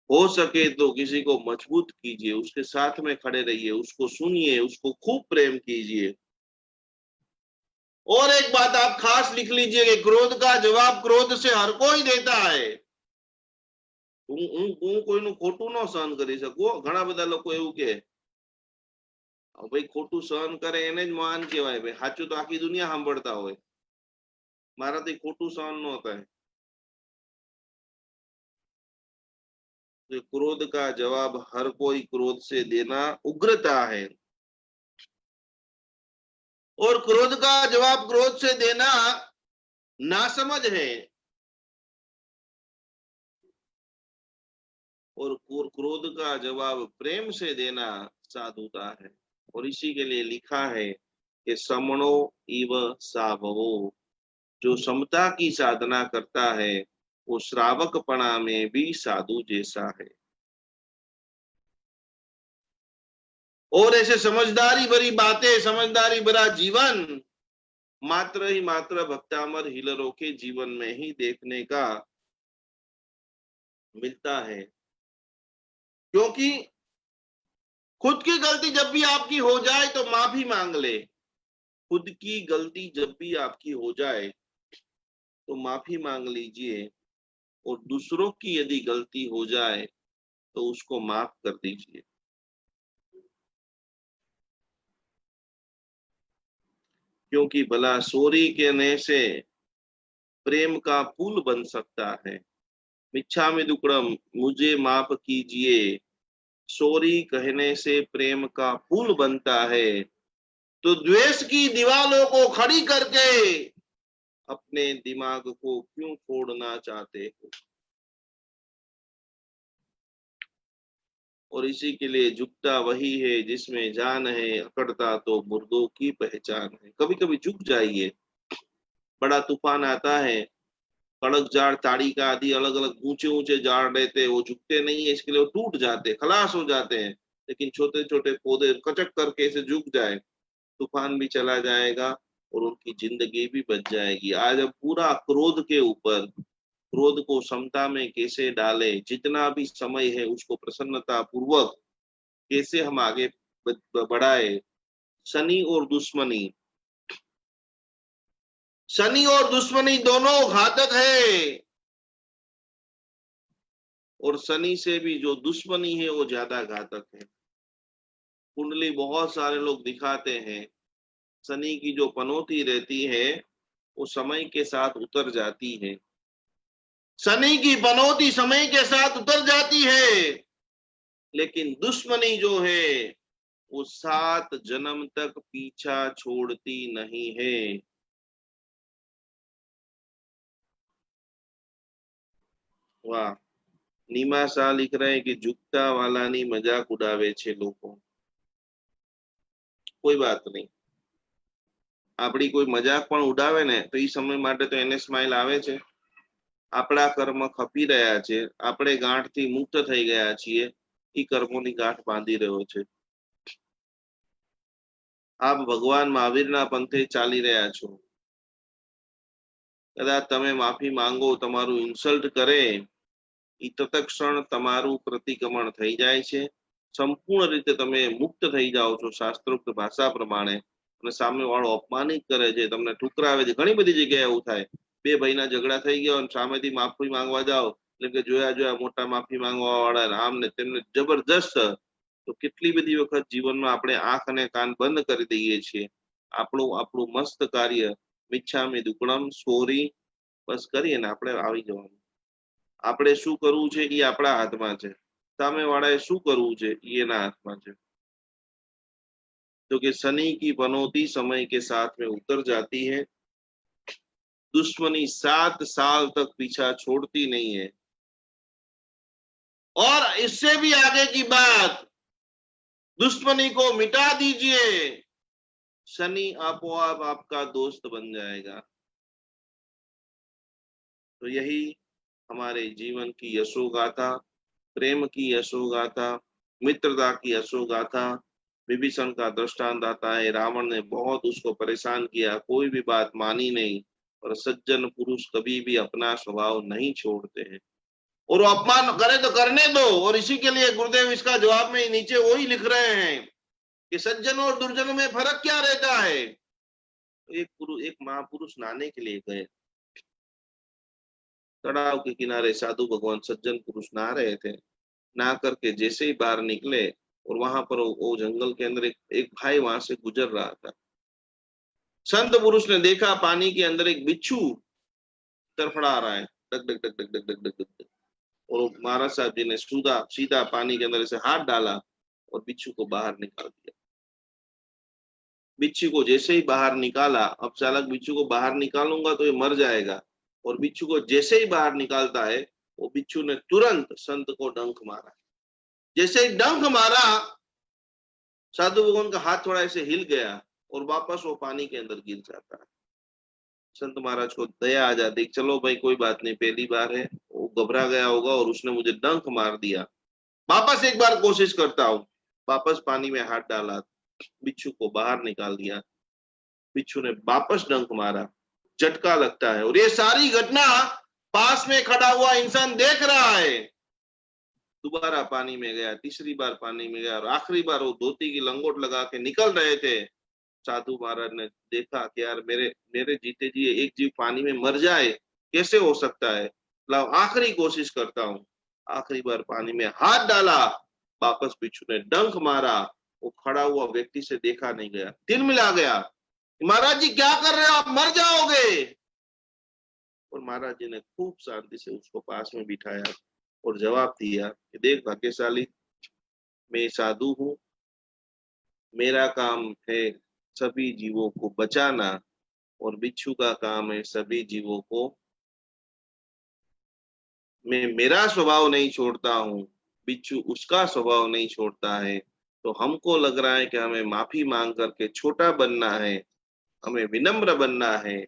हो सके तो किसी को मजबूत कीजिए, उसके साथ में खड़े रहिए, उसको सुनिए, उसको खूब प्रेम कीजिए। और एक बात आप खास लिख लीजिए कि क्रोध का जवाब क्रोध से हर कोई देता है। હું કોઈનું ખોટું ન સહન કરી શકું। ઘણા બધા લોકો એવું કે ભાઈ ખોટું સહન કરે એને જ મહાન કહેવાય, ભાઈ સાચું તો આખી દુનિયા સાંભળતા હોય, મારાથી ખોટું સહન ન થાય। तो क्रोध का जवाब हर कोई क्रोध से देना उग्रता है, और क्रोध का जवाब क्रोध से देना नासमझ है, और क्रोध का जवाब प्रेम से देना साधुता है। और इसी के लिए लिखा है कि समणो इव साभवो, जो समता की साधना करता है वो श्रावकपणा में भी साधु जैसा है। और ऐसे समझदारी भरी बातें, समझदारी भरा जीवन मात्र ही मात्र भक्तामर हीलरों के जीवन में ही देखने का मिलता है। क्योंकि खुद की गलती जब भी आपकी हो जाए तो माफी मांग ले। खुद की गलती जब भी आपकी हो जाए तो माफी मांग लीजिए, और दूसरों की यदि गलती हो जाए तो उसको माफ कर दीजिए। क्योंकि भला सॉरी कहने से प्रेम का पुल बन सकता है। मिच्छामि दुक्कडम, मुझे माफ कीजिए, सॉरी कहने से प्रेम का पुल बनता है। तो द्वेष की दीवारों को खड़ी करके अपने दिमाग को क्यों फोड़ना चाहते हो? और इसी के लिए झुकता वही है जिसमें जान है, अकड़ता तो मुर्दों की पहचान है। कभी कभी झुक जाइए। बड़ा तूफान आता है, कड़क जाड़ ताड़ी का आदि अलग अलग ऊंचे ऊंचे जाड़ रहते हैं, वो झुकते नहीं है, इसके लिए वो टूट जाते, खलास हो जाते हैं। लेकिन छोटे छोटे पौधे कचक करके इसे झुक जाए, तूफान भी चला जाएगा और उनकी जिंदगी भी बच जाएगी। आज हम पूरा क्रोध के ऊपर, क्रोध को समता में कैसे डाले, जितना भी समय है उसको प्रसन्नता पूर्वक कैसे हम आगे बढ़ाए। शनि और दुश्मनी, शनि और दुश्मनी दोनों घातक है, और शनि से भी जो दुश्मनी है वो ज्यादा घातक है। कुंडली बहुत सारे लोग दिखाते हैं, शनि की जो पनौती रहती है वो समय के साथ उतर जाती है। शनि की पनौती समय के साथ उतर जाती है, लेकिन दुश्मनी जो है वो 7 जन्म तक पीछा छोड़ती नहीं है। वाह। नीमा शाह लिख रहे हैं कि झुकता वालानी मजाक उड़ावे छे लोगों। कोई बात नहीं, આપણી કોઈ મજાક પણ ઉડાવે ને તો એ સમય માટે તો એને સ્માઇલ આવે છે। આપણા કર્મ ખપી રહ્યા છે, આપણે ગાંઠથી મુક્ત થઈ ગયા છીએ, એ કર્મોની ગાંઠ બાંધી રહ્યો છે। આપ ભગવાન મહાવીરના પંથે ચાલી રહ્યા છો, કદાચ તમે માફી માંગો, તમારું ઇન્સલ્ટ કરે, એ તત્ક્ષણ તમારું પ્રતિક્રમણ થઈ જાય છે, સંપૂર્ણ રીતે તમે મુક્ત થઈ જાઓ છો શાસ્ત્રોક્ત ભાષા પ્રમાણે। અને સામે વાળો અપમાનિત કરે છે, તમને ઠુકરાવે છે। ઘણી બધી જગ્યાએ એવું થાય, બે ભાઈના ઝઘડા થઈ ગયા અને સામેથી માફી માંગવા જાઓ એટલે કે જોયા જોયા મોટા માફી માંગવા વાળા આમ ને તેમને જબરજસ્ત। તો કેટલી બધી વખત જીવનમાં આપણે આંખ અને કાન બંધ કરી દઈએ છીએ। આપણું આપણું મસ્ત કાર્ય મિચ્છામિ દુક્કડમ સોરી બસ કરીને આપણે આવી જવાનું। આપણે શું કરવું છે એ આપણા હાથમાં છે, સામે વાળાએ શું કરવું છે એ એના હાથમાં છે। क्योंकि शनि की पनौती समय के साथ में उतर जाती है, दुश्मनी 7 साल तक पीछा छोड़ती नहीं है। और इससे भी आगे की बात, दुश्मनी को मिटा दीजिए, शनि आपोआप आपका दोस्त बन जाएगा। तो यही हमारे जीवन की यशोगाथा, प्रेम की यशोगाथा, मित्रता की यशोगाथा। विभीषण का दृष्टांत आता है, रावण ने बहुत उसको परेशान किया, कोई भी बात मानी नहीं, और सज्जन पुरुष कभी भी अपना स्वभाव नहीं छोड़ते हैं। और वो अपमान करे तो करने दो। और इसी के लिए गुरुदेव इसका जवाब में नीचे वही लिख रहे हैं कि सज्जन और दुर्जन में फर्क क्या रहता है। एक महापुरुष नहाने के लिए गए, तालाब के किनारे साधु भगवान सज्जन पुरुष नहा रहे थे। नहा करके जैसे ही बाहर निकले और वहां पर वो जंगल के अंदर एक भाई वहां से गुजर रहा था। संत पुरुष ने देखा पानी के अंदर एक बिच्छू तड़फड़ा रहा है, डग डग डग डग डग डग डग डग। और महाराज साहब जी ने सीधा सीधा पानी के अंदर से हाथ डाला और बिच्छू को बाहर निकाल दिया। बिच्छू को जैसे ही बाहर निकाला, अब चालक बिच्छू को बाहर निकालूंगा तो ये मर जाएगा, और बिच्छू को जैसे ही बाहर निकालता है वो बिच्छू ने तुरंत संत को डंक मारा। जैसे ही डंक मारा, साधु भगवान का हाथ थोड़ा ऐसे हिल गया और वापस वो पानी के अंदर गिर जाता है। संत महाराज को दया आ जाती, चलो भाई कोई बात नहीं, पहली बार है, वो घबरा गया होगा और उसने मुझे डंक मार दिया, वापस एक बार कोशिश करता हूँ। वापस पानी में हाथ डाला, बिच्छू को बाहर निकाल दिया, बिच्छू ने वापस डंक मारा, झटका लगता है, और ये सारी घटना पास में खड़ा हुआ इंसान देख रहा है। दोबारा पानी में गया, तीसरी बार पानी में गया और आखिरी बार वो धोती की लंगोट लगा के निकल रहे थे। साधु महाराज ने देखा कि यार मेरे मेरे जीते जी एक जीव पानी में मर जाए, कैसे हो सकता है, लाओ आखिरी कोशिश करता हूँ। आखिरी बार पानी में हाथ डाला, वापस बिच्छू ने डंक मारा, वो खड़ा हुआ व्यक्ति से देखा नहीं गया, दिल मिला गया, महाराज जी क्या कर रहे हो, आप मर जाओगे। और महाराज जी ने खूब शांति से उसको पास में बिठाया और जवाब दिया कि देख भाग्यशाली, मैं साधु हूँ, मेरा काम है सभी जीवों को बचाना और बिच्छू का काम है सभी जीवों को, मैं मेरा स्वभाव नहीं छोड़ता हूँ, बिच्छू उसका स्वभाव नहीं छोड़ता है। तो हमको लग रहा है कि हमें माफी मांग करके छोटा बनना है, हमें विनम्र बनना है,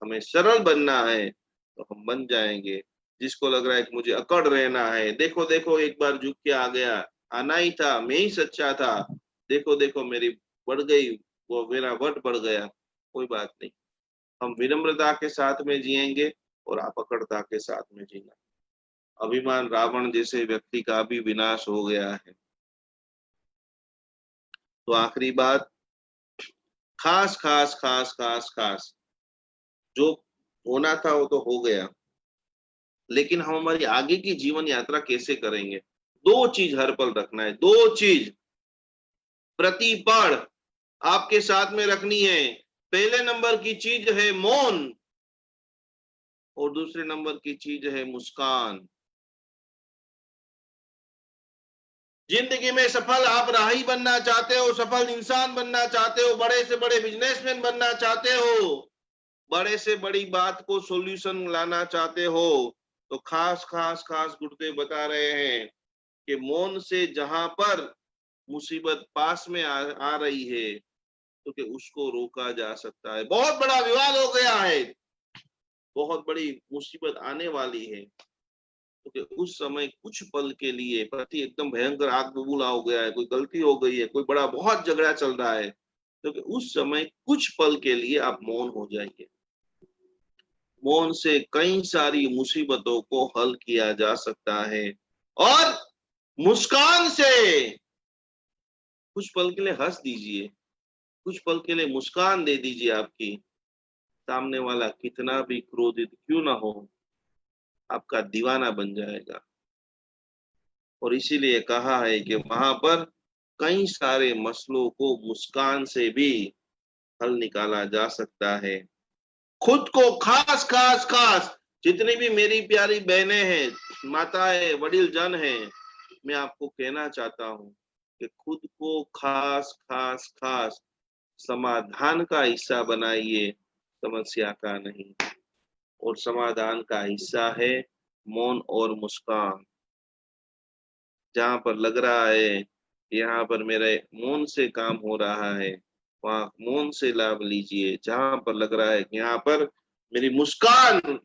हमें सरल बनना है, तो हम बन जाएंगे। जिसको लग रहा है कि मुझे अकड़ रहना है, देखो देखो एक बार झुक के आ गया, आना ही था, मैं ही सच्चा था, देखो देखो मेरी बढ़ गई, वो मेरा वट बढ़ गया, कोई बात नहीं, हम विनम्रता के साथ में जिएंगे और आप अकड़ता के साथ में जीना। अभिमान रावण जैसे व्यक्ति का भी विनाश हो गया है। तो आखिरी बात, खास खास खास खास खास जो होना था वो तो हो गया, लेकिन हम हमारी आगे की जीवन यात्रा कैसे करेंगे? दो चीज हर पल रखना है, दो चीज प्रतिपल आपके साथ में रखनी है। पहले नंबर की चीज है मौन और दूसरे नंबर की चीज है मुस्कान। जिंदगी में सफल आप राही बनना चाहते हो, सफल इंसान बनना चाहते हो, बड़े से बड़े बिजनेसमैन बनना चाहते हो, बड़े से बड़ी बात को सॉल्यूशन लाना चाहते हो, तो खास खास खास गुरुदेव बता रहे हैं कि मौन से जहां पर मुसीबत पास में आ रही है तो कि उसको रोका जा सकता है। बहुत बड़ा विवाद हो गया है, बहुत बड़ी मुसीबत आने वाली है, तो उस समय कुछ पल के लिए पति एकदम भयंकर आग बबूला हो गया है, कोई गलती हो गई है, कोई बड़ा बहुत झगड़ा चल रहा है, तो उस समय कुछ पल के लिए आप मौन हो जाइए। मौन से कई सारी मुसीबतों को हल किया जा सकता है। और मुस्कान से कुछ पल के लिए हंस दीजिए, कुछ पल के लिए मुस्कान दे दीजिए, आपकी सामने वाला कितना भी क्रोधित क्यों ना हो, आपका दीवाना बन जाएगा। और इसीलिए कहा है कि वहां पर कई सारे मसलों को मुस्कान से भी हल निकाला जा सकता है। खुद को खास खास खास, जितनी भी मेरी प्यारी बहनें हैं, माताएं, वडील जन हैं, मैं आपको कहना चाहता हूँ कि खुद को खास खास खास समाधान का हिस्सा बनाइए, समस्या का नहीं। और समाधान का हिस्सा है मौन और मुस्कान। जहां पर लग रहा है यहाँ पर मेरे मौन से काम हो रहा है, वहां मौन से लाभ लीजिए। जहां पर लग रहा है कि यहाँ पर मेरी मुस्कान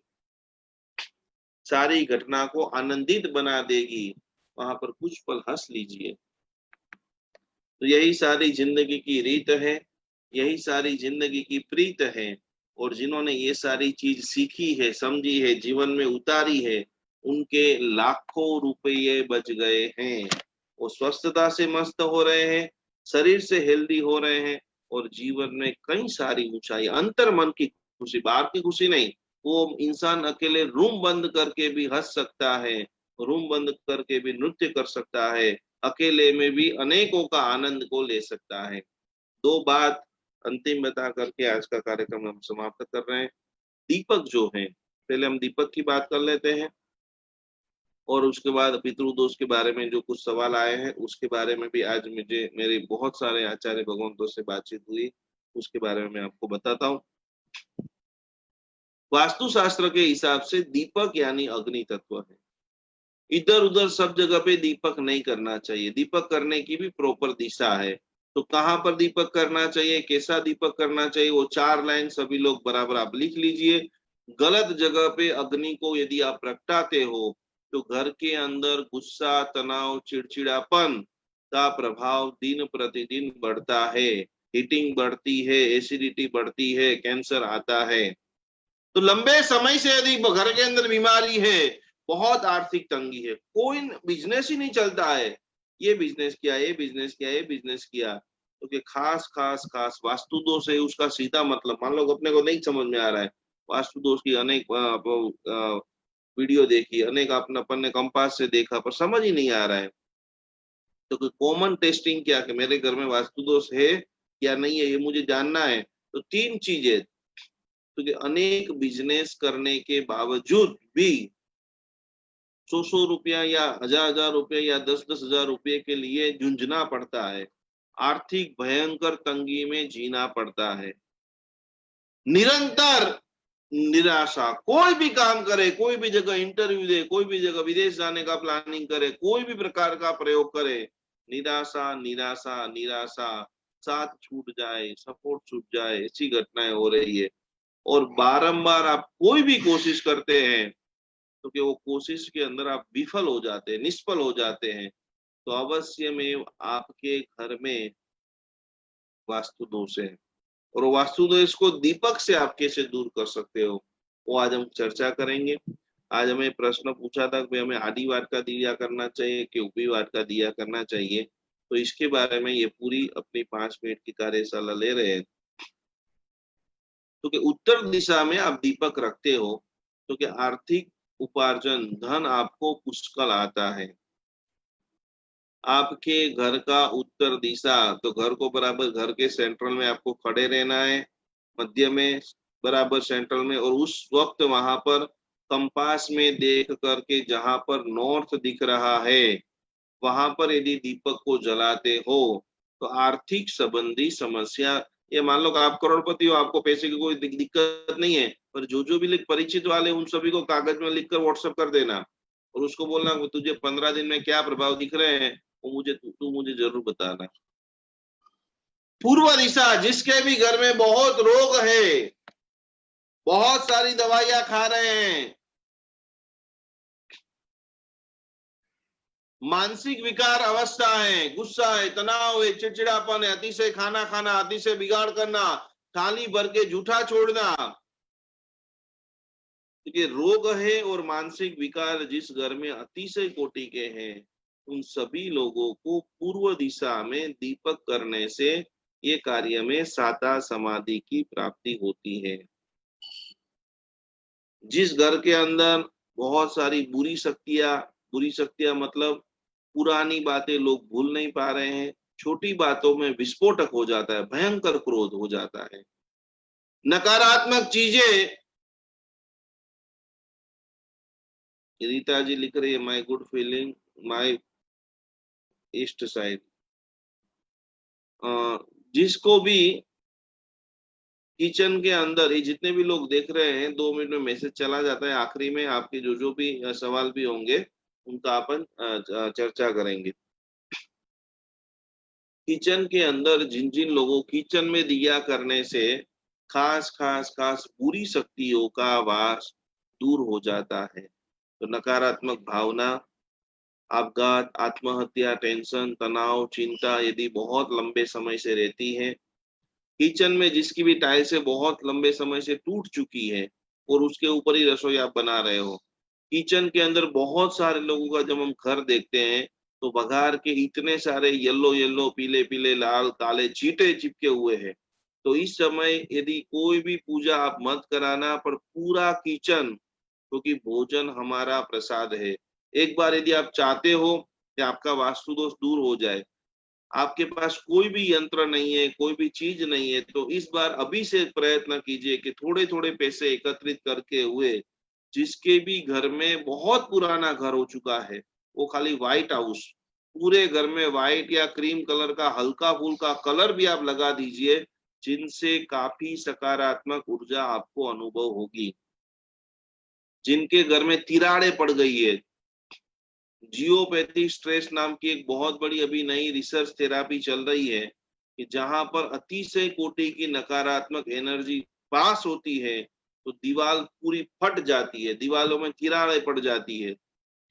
सारी घटना को आनंदित बना देगी, वहां पर कुछ पल हंस लीजिए। तो यही सारी जिंदगी की रीत है, यही सारी जिंदगी की प्रीत है। और जिन्होंने ये सारी चीज सीखी है, समझी है, जीवन में उतारी है, उनके लाखों रुपये बच गए हैं। वो स्वस्थता से मस्त हो रहे हैं, शरीर से हेल्दी हो रहे हैं और जीवन में कई सारी ऊंचाई, अंतर मन की खुशी, बाहर की खुशी नहीं। वो इंसान अकेले रूम बंद करके भी हंस सकता है, रूम बंद करके भी नृत्य कर सकता है, अकेले में भी अनेकों का आनंद को ले सकता है। दो बात अंतिम बता करके आज का कार्यक्रम हम समाप्त कर रहे हैं। दीपक जो है, पहले हम दीपक की बात कर लेते हैं और उसके बाद पितृदोष के बारे में जो कुछ सवाल आए हैं उसके बारे में भी आज मुझे मेरे बहुत सारे आचार्य भगवंतों से बातचीत हुई, उसके बारे में मैं आपको बताता हूँ। वास्तुशास्त्र के हिसाब से दीपक यानी अग्नि तत्व है। इधर उधर सब जगह पे दीपक नहीं करना चाहिए, दीपक करने की भी प्रॉपर दिशा है। तो कहाँ पर दीपक करना चाहिए, कैसा दीपक करना चाहिए, वो 4 लाइन सभी लोग बराबर आप लिख लीजिए। गलत जगह पे अग्नि को यदि आप प्रगटाते हो तो घर के अंदर गुस्सा, तनाव, चिड़चिड़ापन का प्रभाव दिन प्रतिदिन बढ़ता है, हीटिंग बढ़ती है, एसिडिटी बढ़ती है, कैंसर आता है। तो लंबे समय से यदि घर के अंदर बीमारी है बहुत आर्थिक तंगी है, कोई बिजनेस ही नहीं चलता है, ये बिजनेस किया, ये बिजनेस किया, ये बिजनेस किया। तो कि खास खास खास वास्तु दोष है, उसका सीधा मतलब मान लो अपने को नहीं समझ में आ रहा है, वास्तु दोष की अनेक वीडियो देखी, अनेक अपन ने कंपास से देखा, पर समझ ही नहीं आ रहा है। तो कोई कॉमन टेस्टिंग क्या कि मेरे घर में वास्तु दोष है या नहीं है, ये मुझे जानना है। तो तीन चीजें, तो कि अनेक बिजनेस करने के बावजूद भी 100 रुपया या हजार रुपया या 10 रुपये के लिए झुंझना पड़ता है, आर्थिक भयंकर तंगी में जीना पड़ता है, निरंतर निराशा। कोई भी काम करे, कोई भी जगह इंटरव्यू दे, कोई भी जगह विदेश जाने का प्लानिंग करे, कोई भी प्रकार का प्रयोग करे, निराशा निराशा निराशा, साथ छूट जाए, सपोर्ट छूट जाए, ऐसी घटनाएं हो रही है। और बारंबार आप कोई भी कोशिश करते हैं तो कि वो कोशिश के अंदर आप विफल हो जाते हैं, निष्फल हो जाते हैं, तो अवश्य में आपके घर में वास्तु दोष है। और वास्तु दोष को दीपक से आप कैसे दूर कर सकते हो, वो आज हम चर्चा करेंगे। आज हमें प्रश्न पूछा था कि हमें आदि वाट का दिया करना चाहिए कि उभी वाट का दिया करना चाहिए, तो इसके बारे में ये पूरी अपनी 5 मिनट की कार्यशाला ले रहे हैं। तो कि उत्तर दिशा में आप दीपक रखते हो तो कि आर्थिक उपार्जन धन आपको पुष्कल आता है। आपके घर का उत्तर दिशा, तो घर को बराबर घर के सेंट्रल में आपको खड़े रहना है, मध्य में बराबर सेंट्रल में, और उस वक्त वहां पर कंपास में देख करके जहां पर नॉर्थ दिख रहा है वहां पर यदि दीपक को जलाते हो तो आर्थिक संबंधी समस्या, ये मान लो कि आप करोड़पति हो, आपको पैसे की कोई दिक्कत नहीं है, पर जो भी परिचित वाले उन सभी को कागज में लिखकर व्हाट्सएप कर देना और उसको बोलना तुझे 15 दिन में क्या प्रभाव दिख रहे हैं, वो मुझे तू मुझे जरूर बताना। पूर्व दिशा, जिसके भी घर में बहुत रोग है, बहुत सारी दवाइयां खा रहे हैं, मानसिक विकार अवस्था है, गुस्सा है, तनाव है, चिड़चिड़ापन है, अतिशय खाना खाना, अतिशय बिगाड़ करना, थाली भर के जूठा छोड़ना, ये रोग है। और मानसिक विकार जिस घर में अतिशय कोटि के हैं, उन सभी लोगों को पूर्व दिशा में दीपक करने से ये कार्य में साता समाधि की प्राप्ति होती है। जिस घर के अंदर बहुत सारी बुरी शक्तियां मतलब पुरानी बातें लोग भूल नहीं पा रहे हैं, छोटी बातों में विस्फोटक हो जाता है, भयंकर क्रोध हो जाता है, नकारात्मक चीजें। रीता जी लिख रही है my good feeling my east side. जिसको भी किचन के अंदर, ये जितने भी लोग देख रहे हैं, 2 मिनट में मैसेज चला जाता है, आखिरी में आपके जो भी सवाल भी होंगे उनका अपन चर्चा करेंगे। किचन के अंदर जिन जिन लोगों, किचन में दिया करने से खास खास खास बुरी शक्तियों का वास दूर हो जाता है। तो नकारात्मक भावना, आपघात, आत्महत्या, टेंशन, तनाव, चिंता यदि बहुत लंबे समय से रहती है, किचन में जिसकी भी टाइल्सें बहुत लंबे समय से टूट चुकी है और उसके ऊपर ही रसोई आप बना रहे हो, किचन के अंदर बहुत सारे लोगों का जब हम घर देखते हैं तो बघार के इतने सारे येलो येलो, पीले पीले, लाल काले चींटे चिपके हुए हैं। तो इस समय यदि कोई भी पूजा आप मत कराना, पर पूरा किचन, क्योंकि भोजन हमारा प्रसाद है, एक बार यदि आप चाहते हो कि आपका वास्तु दोष दूर हो जाए, आपके पास कोई भी यंत्र नहीं है, कोई भी चीज नहीं है, तो इस बार अभी से प्रयत्न कीजिए कि थोड़े थोड़े पैसे एकत्रित करके हुए, जिसके भी घर में बहुत पुराना घर हो चुका है, वो खाली व्हाइट हाउस, पूरे घर में व्हाइट या क्रीम कलर का हल्का फुल्का कलर भी आप लगा दीजिए, जिनसे काफी सकारात्मक ऊर्जा आपको अनुभव होगी। जिनके घर में तिराड़े पड़ गई है, जियोपैथी स्ट्रेस नाम की एक बहुत बड़ी अभी नई रिसर्च थेरापी चल रही है कि जहां पर अतिशय कोटि की नकारात्मक एनर्जी पास होती है तो दीवार पूरी फट जाती है, दीवारों में तिराड़े पड़ जाती है।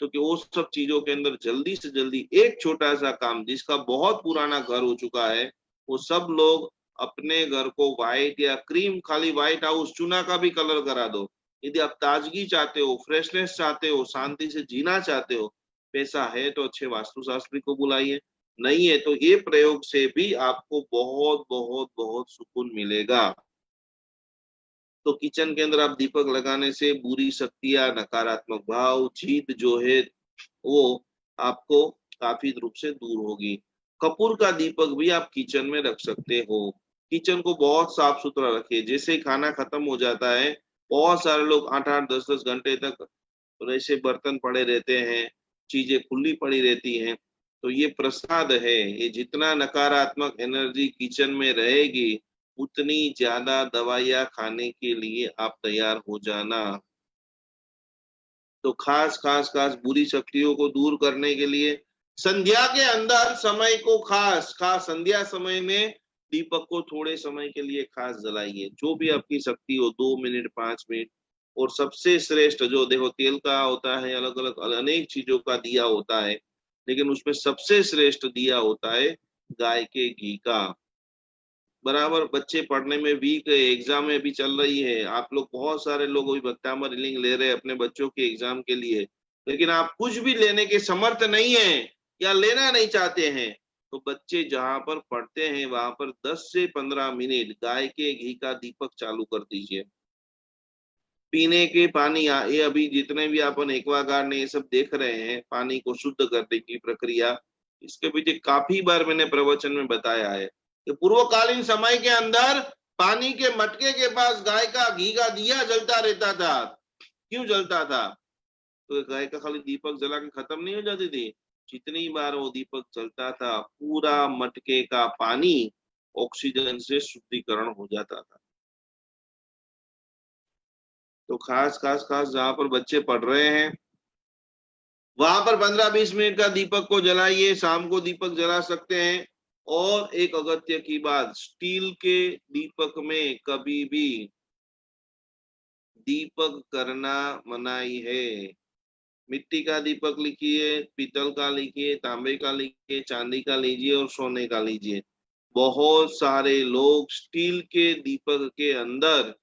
तो कि वो सब चीजों के अंदर जल्दी से जल्दी एक छोटा सा काम, जिसका बहुत पुराना घर हो चुका है, वो सब लोग अपने घर को व्हाइट या क्रीम, खाली व्हाइट हाउस, चुना का भी कलर करा दो, यदि आप ताजगी चाहते हो, फ्रेशनेस चाहते हो, शांति से जीना चाहते हो, पैसा है तो अच्छे वास्तुशास्त्री को बुलाइए, नहीं है तो ये प्रयोग से भी आपको बहुत बहुत बहुत सुकून मिलेगा। तो किचन के अंदर आप दीपक लगाने से बुरी शक्तियां, नकारात्मक भाव, जीत जो है वो आपको काफी रूप से दूर होगी। कपूर का दीपक भी आप किचन में रख सकते हो। किचन को बहुत साफ सुथरा रखिए। जैसे ही खाना खत्म हो जाता है, बहुत सारे लोग 8-8, 10-10 घंटे तक ऐसे बर्तन पड़े रहते हैं, चीजें खुली पड़ी रहती हैं। तो ये प्रसाद है, ये जितना नकारात्मक एनर्जी किचन में रहेगी, उतनी ज्यादा दवाइयां खाने के लिए आप तैयार हो जाना। तो खास खास खास बुरी शक्तियों को दूर करने के लिए संध्या के अंदर समय को खास खास संध्या समय में दीपक को थोड़े समय के लिए खास जलाइए। जो भी आपकी शक्ति हो, 2 मिनट, 5 मिनट। और सबसे श्रेष्ठ जो देखो, तेल का होता है, अलग अलग अनेक चीजों का दिया होता है, लेकिन उसमें सबसे श्रेष्ठ दिया होता है गाय के घी का। बराबर बच्चे पढ़ने में वीक है, एग्जाम में भी चल रही है, आप लोग बहुत सारे लोग अभी भक्तामर रीडिंग ले रहे हैं अपने बच्चों के एग्जाम के लिए, लेकिन आप कुछ भी लेने के समर्थ नहीं है या लेना नहीं चाहते हैं, तो बच्चे जहां पर पढ़ते हैं वहां पर 10 से 15 मिनट गाय के घी का दीपक चालू कर दीजिए। पीने के पानी, ये अभी जितने भी अपन एक्वागार्ड ने ये सब देख रहे हैं, पानी को शुद्ध करने की प्रक्रिया, इसके पीछे काफी बार मैंने प्रवचन में बताया है कि पूर्वकालीन समय के अंदर पानी के मटके के पास गाय का घी का दिया जलता रहता था। क्यों जलता था? तो गाय का खाली दीपक जला के खत्म नहीं हो जाती थी, जितनी बार वो दीपक जलता था पूरा मटके का पानी ऑक्सीजन से शुद्धिकरण हो जाता था। तो खास खास खास जहां पर बच्चे पढ़ रहे हैं वहां पर 15-20 मिनट का दीपक को जलाइए। शाम को दीपक जला सकते हैं। और एक अगत्य की बात, स्टील के दीपक में कभी भी दीपक करना मनाही है। मिट्टी का दीपक लिखिए, पीतल का लिखिए, तांबे का लिखिए, चांदी का लीजिए और सोने का लीजिए। बहुत सारे लोग स्टील के दीपक के अंदर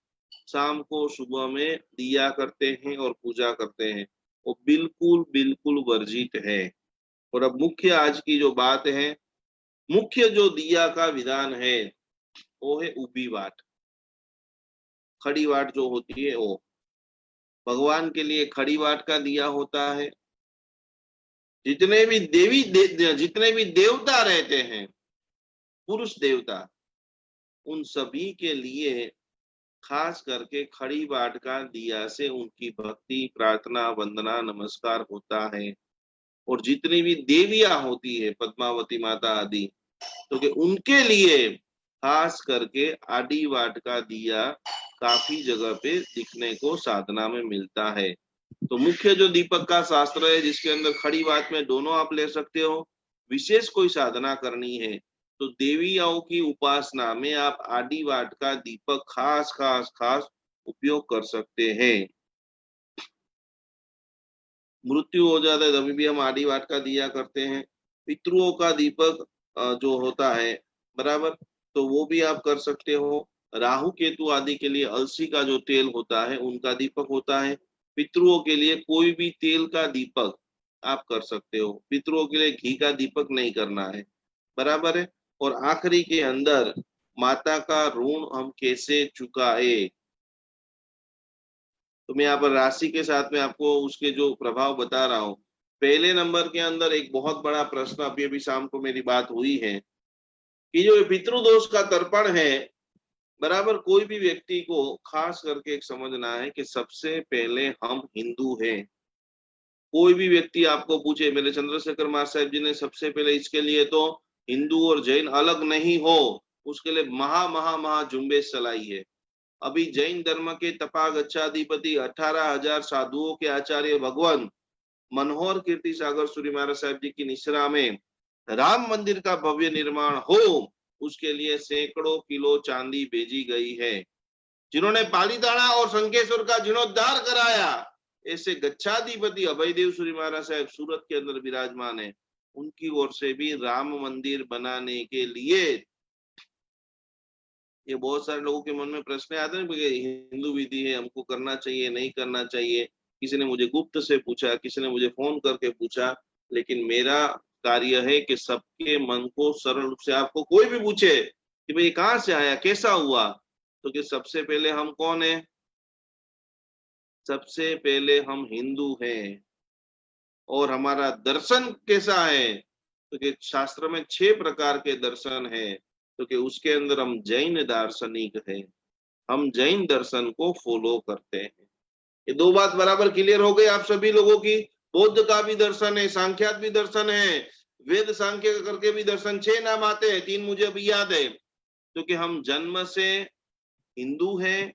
शाम को सुबह में दिया करते हैं और पूजा करते हैं, वो बिल्कुल बिल्कुल वर्जित है। और अब मुख्य आज की जो बात है, मुख्य जो दिया का विधान है वो है उबी वाट। खड़ी वाट जो होती है वो भगवान के लिए खड़ी वाट का दिया होता है। जितने भी देवता रहते हैं, पुरुष देवता, उन सभी के लिए खास करके खड़ी बाट का दिया से उनकी भक्ति, प्रार्थना, वंदना, नमस्कार होता है। और जितनी भी देवियां होती है, पद्मावती माता आदि, तो कि उनके लिए खास करके आदि वाट का दिया काफी जगह पे दिखने को साधना में मिलता है। तो मुख्य जो दीपक का शास्त्र है, जिसके अंदर खड़ी बात में दोनों आप ले सकते हो, विशेष कोई साधना करनी है तो देवियों की उपासना में आप आदि वाट का दीपक खास खास खास उपयोग कर सकते हैं। मृत्यु हो जाता है तभी भी हम आदि वाट का दिया करते हैं। पितरुओं का दीपक जो होता है, बराबर, तो वो भी आप कर सकते हो। राहु केतु आदि के लिए अलसी का जो तेल होता है उनका दीपक होता है। पितरुओं के लिए कोई भी तेल का दीपक आप कर सकते हो। पितरुओं के लिए घी का दीपक नहीं करना है, बराबर है। और आखिरी के अंदर माता का ऋण हम कैसे चुकाए, तो मैं यहाँ पर राशि के साथ में आपको उसके जो प्रभाव बता रहा हूँ। पहले नंबर के अंदर एक बहुत बड़ा प्रश्न, अभी अभी शाम को मेरी बात हुई है कि जो पितृदोष का तर्पण है, बराबर, कोई भी व्यक्ति को खास करके एक समझना है कि सबसे पहले हम हिंदू हैं। कोई भी व्यक्ति आपको पूछे, मेरे चंद्रशेखर महाराज साहब जी ने सबसे पहले इसके लिए तो हिंदू और जैन अलग नहीं हो, उसके लिए महा महा महा झुंबेश चलाई है। अभी जैन धर्म के तपागच्छाधिपति 18,000 साधुओं के आचार्य भगवान मनोहर कीर्ति सागर सूर्य महाराज साहब जी की निश्रा में राम मंदिर का भव्य निर्माण हो, उसके लिए सैकड़ों किलो चांदी भेजी गई है। जिन्होंने पालीताना और शंखेश्वर का जीर्णोद्धार कराया, ऐसे गच्छाधिपति अभयदेव सूर्य महाराज साहब सूरत के अंदर विराजमान है। उनकी ओर से भी राम मंदिर बनाने के लिए ये बहुत सारे लोगों के मन में प्रश्न आते हैं कि हिंदू विधि है, हमको करना चाहिए नहीं करना चाहिए। किसी ने मुझे गुप्त से पूछा, किसी ने मुझे फोन करके पूछा, लेकिन मेरा कार्य है कि सबके मन को सरल रूप से, आपको कोई भी पूछे कि भाई कहाँ से आया, कैसा हुआ, तो कि सबसे पहले हम कौन है? सबसे पहले हम हिंदू हैं। और हमारा दर्शन कैसा है? तो कि शास्त्र में 6 प्रकार के दर्शन है, तो कि उसके अंदर हम जैन दार्शनिक है, हम जैन दर्शन को फॉलो करते हैं। ये 2 बात बराबर क्लियर हो गई आप सभी लोगों की। बौद्ध का भी दर्शन है, सांख्यात भी दर्शन है, वेद सांख्य करके भी दर्शन, 6 नाम आते हैं, 3 मुझे अभी याद है। क्योंकि हम जन्म से हिंदू हैं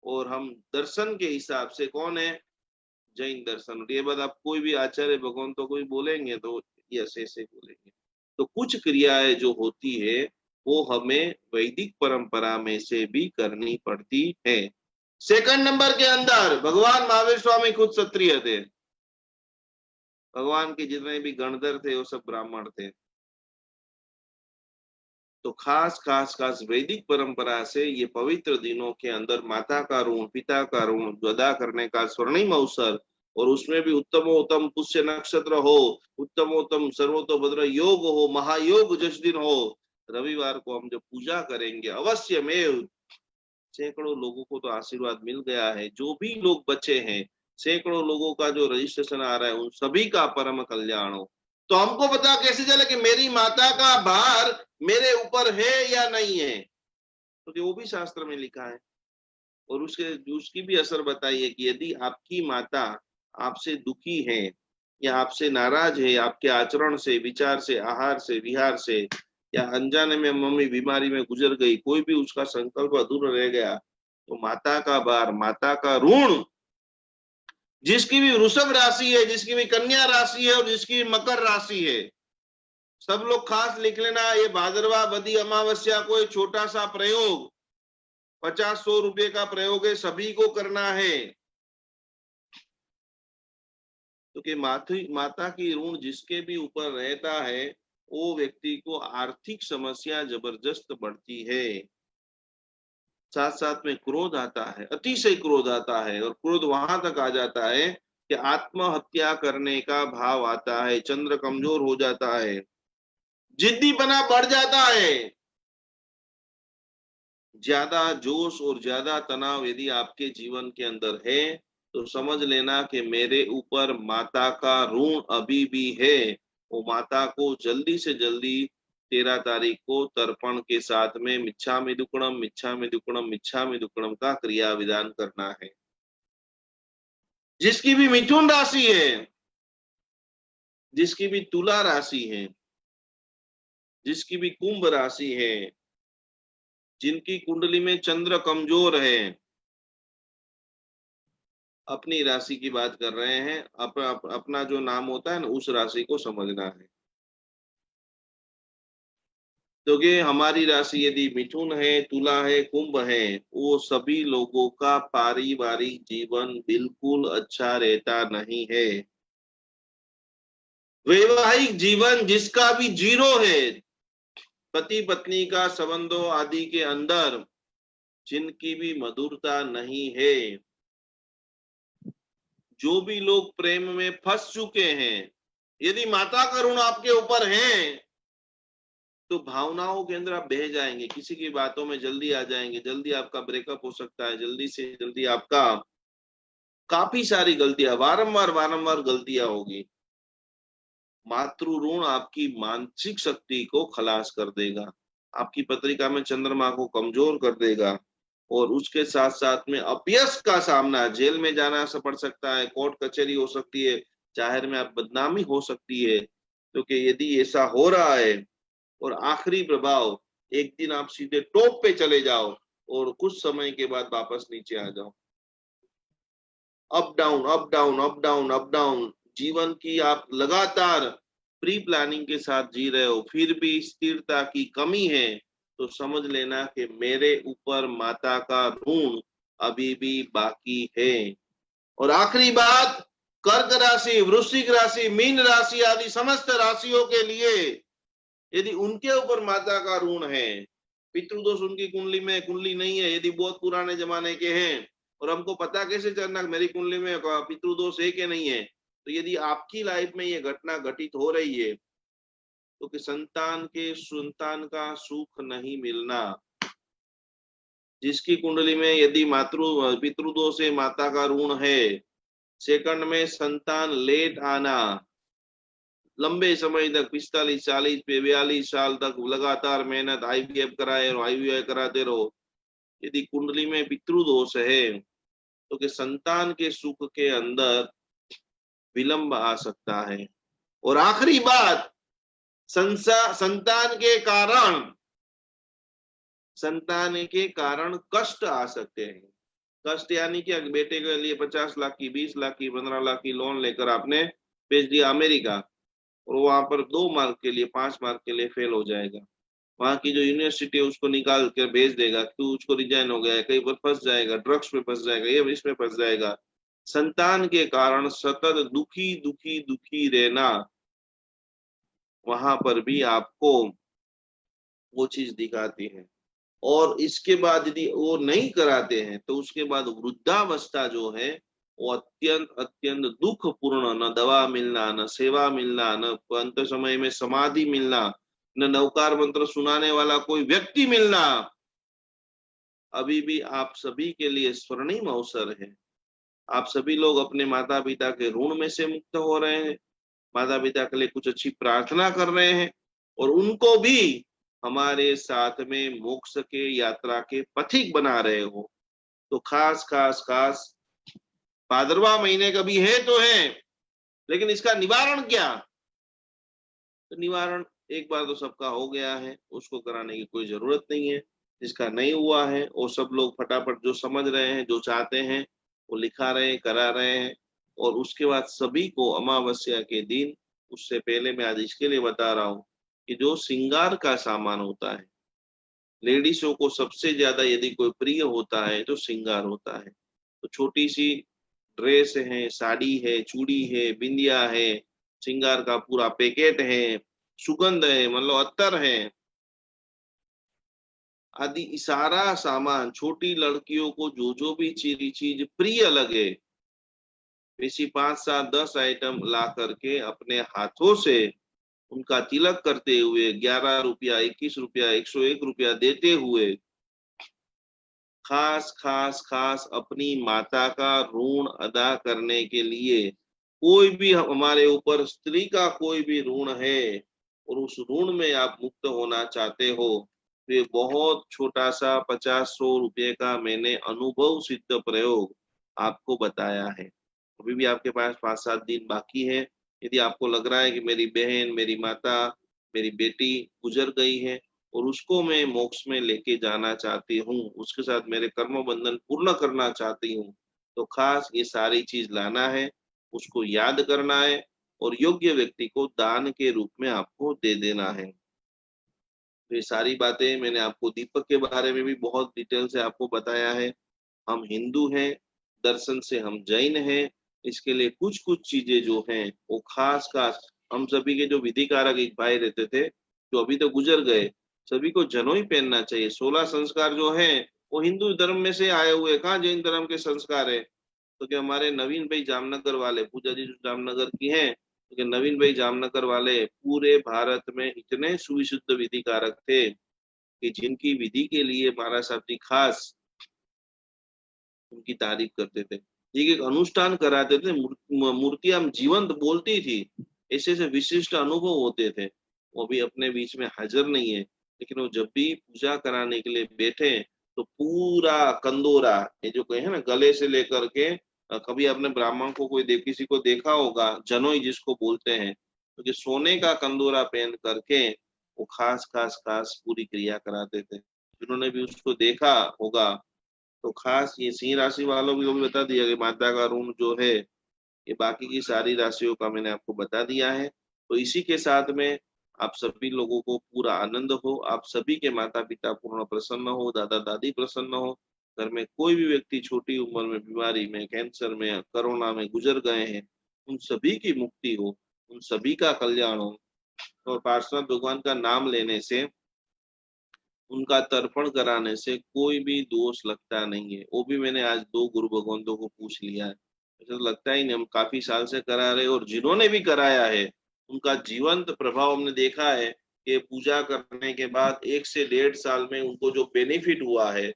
और हम दर्शन के हिसाब से कौन है? जैन दर्शन। ये बात आप कोई भी आचार्य भगवान तो कोई बोलेंगे तो ये ऐसे बोलेंगे। तो कुछ क्रियाएं जो होती है वो हमें वैदिक परंपरा में से भी करनी पड़ती है। सेकंड नंबर के अंदर भगवान महावीर स्वामी खुद क्षत्रिय थे, भगवान के जितने भी गणधर थे वो सब ब्राह्मण थे। तो खास वैदिक परंपरा से ये पवित्र दिनों के अंदर माता का ऋण, पिता का ऋण अदा करने का स्वर्णिम अवसर, और उसमें भी उत्तमोत्तम पुष्य नक्षत्र हो, उत्तमोत्तम सर्वतोभद्र योग हो, महायोग जिस दिन हो, रविवार को हम जब पूजा करेंगे अवश्य में सैकड़ों लोगों को तो आशीर्वाद मिल गया है। जो भी लोग बचे हैं, सैकड़ों लोगों का जो रजिस्ट्रेशन आ रहा है, उन सभी का परम कल्याण हो। तो हमको पता कैसे चले कि मेरी माता का भार मेरे ऊपर है या नहीं है? तो वो भी शास्त्र में लिखा है। और उसकी भी असर बताई है कि यदि आपकी माता आपसे दुखी है या आपसे नाराज है, आपके आचरण से, विचार से, आहार से, विहार से, या अनजाने में मम्मी बीमारी में गुजर गई, कोई भी उसका संकल्प अधूरा रह गया, तो माता का भार, माता का ऋण, जिसकी भी वृषभ राशि है, जिसकी भी कन्या राशि है और जिसकी मकर राशि है, सब लोग खास लिख लेना, ये भाद्रवा बदी अमावस्या को एक छोटा सा प्रयोग, 50-100 रुपए का प्रयोग है, सभी को करना है। तो कि माता की ऋण जिसके भी ऊपर रहता है, वो व्यक्ति को आर्थिक समस्या जबरदस्त बढ़ती है। साथ साथ में क्रोध आता है, अतिशय क्रोध आता है, और क्रोध वहां तक आ जाता है कि आत्महत्या करने का भाव आता है, चंद्र कमजोर हो जाता है, जिद्दीपना बढ़ जाता है। ज्यादा जोश और ज्यादा तनाव यदि आपके जीवन के अंदर है, तो समझ लेना कि मेरे ऊपर माता का ऋण अभी भी है। वो माता को जल्दी से जल्दी 13 तारीख को तर्पण के साथ में मिच्छामि दुक्कडम, मिच्छामि दुक्कडम, मिच्छामि दुक्कडम का क्रिया विधान करना है। जिसकी भी मिथुन राशि है, जिसकी भी तुला राशि है, जिसकी भी कुंभ राशि है, जिनकी कुंडली में चंद्र कमजोर है, अपनी राशि की बात कर रहे हैं, अपना जो नाम होता है ना, उस राशि को समझना है। क्योंकि हमारी राशि यदि मिथुन है, तुला है, कुंभ है, वो सभी लोगों का पारिवारिक जीवन बिल्कुल अच्छा रहता नहीं है। वैवाहिक जीवन जिसका भी 0 है, पति पत्नी का संबंधों आदि के अंदर जिनकी भी मधुरता नहीं है, जो भी लोग प्रेम में फंस चुके हैं, यदि माता का ऋण आपके ऊपर है, तो भावनाओं के अंदर आप बह जाएंगे, किसी की बातों में जल्दी आ जाएंगे, जल्दी आपका ब्रेकअप हो सकता है, जल्दी से जल्दी आपका काफी सारी गलतियां, वारंवार गलतियां होगी। मातृ ऋण आपकी मानसिक शक्ति को खलास कर देगा, आपकी पत्रिका में चंद्रमा को कमजोर कर देगा, और उसके साथ साथ में अपयश का सामना, जेल में जाना पड़ सकता है, कोर्ट कचहरी हो सकती है, जाहिर में आप बदनामी हो सकती है। क्योंकि यदि ऐसा हो रहा है, और आखिरी प्रभाव, एक दिन आप सीधे टॉप पे चले जाओ और कुछ समय के बाद वापस नीचे आ जाओ। Up down, up down, up down, up down, जीवन की आप लगातार प्री प्लानिंग के साथ जी रहे हो, फिर भी स्थिरता की कमी है, तो समझ लेना कि मेरे ऊपर माता का ऋण अभी भी बाकी है। और आखिरी बात, कर्क राशि, वृश्चिक राशि, मीन राशि आदि समस्त राशियों के लिए यदि उनके ऊपर माता का ऋण है, पितृदोष उनकी कुंडली नहीं है, यदि बहुत पुराने जमाने के हैं, और हमको पता कैसे चलना मेरी कुंडली में पितृदोष है कि नहीं है? तो यदि आपकी लाइफ में ये घटना घटित हो रही है, तो कि संतान का सुख नहीं मिलना, जिसकी कुंडली में यदि पितृदोष है, माता का ऋण है, सेकंड में संतान लेट आना, लंबे समय तक 45, 40, 42 साल तक लगातार मेहनत, आईवीएफ कराए और आईवीआई कराते रहो, यदि कुंडली में पितृदोष है तो कि संतान के सुख के अंदर विलंब आ सकता है। और आखिरी बात, संतान के कारण कष्ट आ सकते हैं। कष्ट यानी कि बेटे के लिए 50 लाख की, 20 लाख की, 15 लाख की लोन लेकर आपने भेज दिया अमेरिका, और वहां पर 2 मार्क के लिए, 5 मार्क के लिए फेल हो जाएगा, वहां की जो यूनिवर्सिटी है उसको निकाल कर भेज देगा, तू उसको रिजाइन हो गया है, कहीं पर फंस जाएगा, ड्रग्स में फंस जाएगा, ये इसमें फंस जाएगा। संतान के कारण सतत दुखी दुखी दुखी रहना, वहां पर भी आपको वो चीज दिखाती है। और इसके बाद यदि वो नहीं कराते हैं तो उसके बाद वृद्धावस्था जो है वो अत्यंत अत्यंत दुखपूर्ण, न दवा मिलना, न सेवा मिलना, न अंत समय में समाधि मिलना, न नवकार मंत्र सुनाने वाला कोई व्यक्ति मिलना, अभी भी आप सभी के लिए स्वर्णिम अवसर है। आप सभी लोग अपने माता पिता के ऋण में से मुक्त हो रहे हैं, माता पिता के लिए कुछ अच्छी प्रार्थना कर रहे हैं, और उनको भी हमारे साथ में मोक्ष के यात्रा के पथिक बना रहे हो। तो खास खास खास भादरवा महीने कभी है तो है, लेकिन इसका निवारण क्या? तो निवारण एक बार तो सबका हो गया है, उसको कराने की कोई जरूरत नहीं है। जिसका नहीं हुआ है वो सब लोग फटाफट जो समझ रहे हैं, जो चाहते हैं, वो लिखा रहे हैं, करा रहे हैं। और उसके बाद सभी को अमावस्या के दिन, उससे पहले मैं आज इसके लिए बता रहा हूँ कि जो श्रृंगार का सामान होता है, लेडीजों को सबसे ज्यादा यदि कोई प्रिय होता है तो श्रृंगार होता है। तो छोटी सी ड्रेस है, साड़ी है, चूड़ी है, बिंदिया है, श्रृंगार का पूरा पैकेट है, सुगंध है, मतलब अत्तर है आदि, सारा सामान, छोटी लड़कियों को जो भी चीज प्रिय लगे, वैसी 5, 7, 10 आइटम ला करके अपने हाथों से उनका तिलक करते हुए 11 रुपया, 21 रुपया, 101 रुपया देते हुए खास खास खास अपनी माता का ऋण अदा करने के लिए, कोई भी हमारे ऊपर स्त्री का कोई भी ऋण है और उस ऋण में आप मुक्त होना चाहते हो, तो ये बहुत छोटा सा 50-100 रुपये का मैंने अनुभव सिद्ध प्रयोग आपको बताया है। अभी भी आपके पास 5-7 दिन बाकी है। यदि आपको लग रहा है कि मेरी बहन, मेरी माता, मेरी बेटी गुजर गई है और उसको मैं मोक्ष में लेके जाना चाहती हूँ, उसके साथ मेरे कर्म बंधन पूर्ण करना चाहती हूँ, तो खास ये सारी चीज लाना है, उसको याद करना है और योग्य व्यक्ति को दान के रूप में आपको दे देना है। तो ये सारी बातें मैंने आपको दीपक के बारे में भी बहुत डिटेल से आपको बताया है। हम हिंदू हैं, दर्शन से हम जैन हैं, इसके लिए कुछ कुछ चीजें जो हैं वो खास खास हम सभी के जो विधि कारक एक भाई रहते थे जो अभी तो गुजर गए, सभी को जनोई पहनना चाहिए। 16 संस्कार जो हैं वो हिंदू धर्म में से आए हुए, कहाँ जैन धर्म के संस्कार है? तो क्या हमारे नवीन भाई जामनगर वाले, पूजा जी जो जामनगर की हैं, तो क्या नवीन भाई जामनगर वाले पूरे भारत में इतने सुविशुद्ध विधि कारक थे कि जिनकी विधि के लिए महाराज साहब जी खास उनकी तारीफ करते थे। एक अनुष्ठान कराते थे, मूर्तियां जीवंत बोलती थी, ऐसे ऐसे विशिष्ट अनुभव होते थे। वो भी अपने बीच में हाजिर नहीं है, लेकिन वो जब भी पूजा कराने के लिए बैठे तो पूरा कंदोरा, ये जो कहे है ना गले से लेकर के, कभी आपने ब्राह्मण को कोई किसी को देखा होगा, जनोई जिसको बोलते हैं, तो जो सोने का कंदोरा पहन करके वो खास खास खास पूरी क्रिया कराते थे। जिन्होंने भी उसको देखा होगा तो खास ये सिंह राशि वालों को भी बता दिया कि माता का ऋण जो है, ये बाकी की सारी राशियों का मैंने आपको बता दिया है। तो इसी के साथ में आप सभी लोगों को पूरा आनंद हो, आप सभी के माता पिता पूर्ण प्रसन्न हो, दादा दादी प्रसन्न हो, घर में कोई भी व्यक्ति छोटी उम्र में बीमारी में, कैंसर में, कोरोना में गुजर गए हैं, उन सभी की मुक्ति हो, उन सभी का कल्याण हो। और पार्श्वनाथ भगवान का नाम लेने से उनका तर्पण कराने से कोई भी दोष लगता नहीं है। वो भी मैंने आज 2 गुरु भगवंतों को पूछ लिया है, ऐसा तो लगता ही नहीं, हम काफी साल से करा रहे, और जिन्होंने भी कराया है उनका जीवंत प्रभाव हमने देखा है कि पूजा करने के बाद 1 से 1.5 साल में उनको जो बेनिफिट हुआ है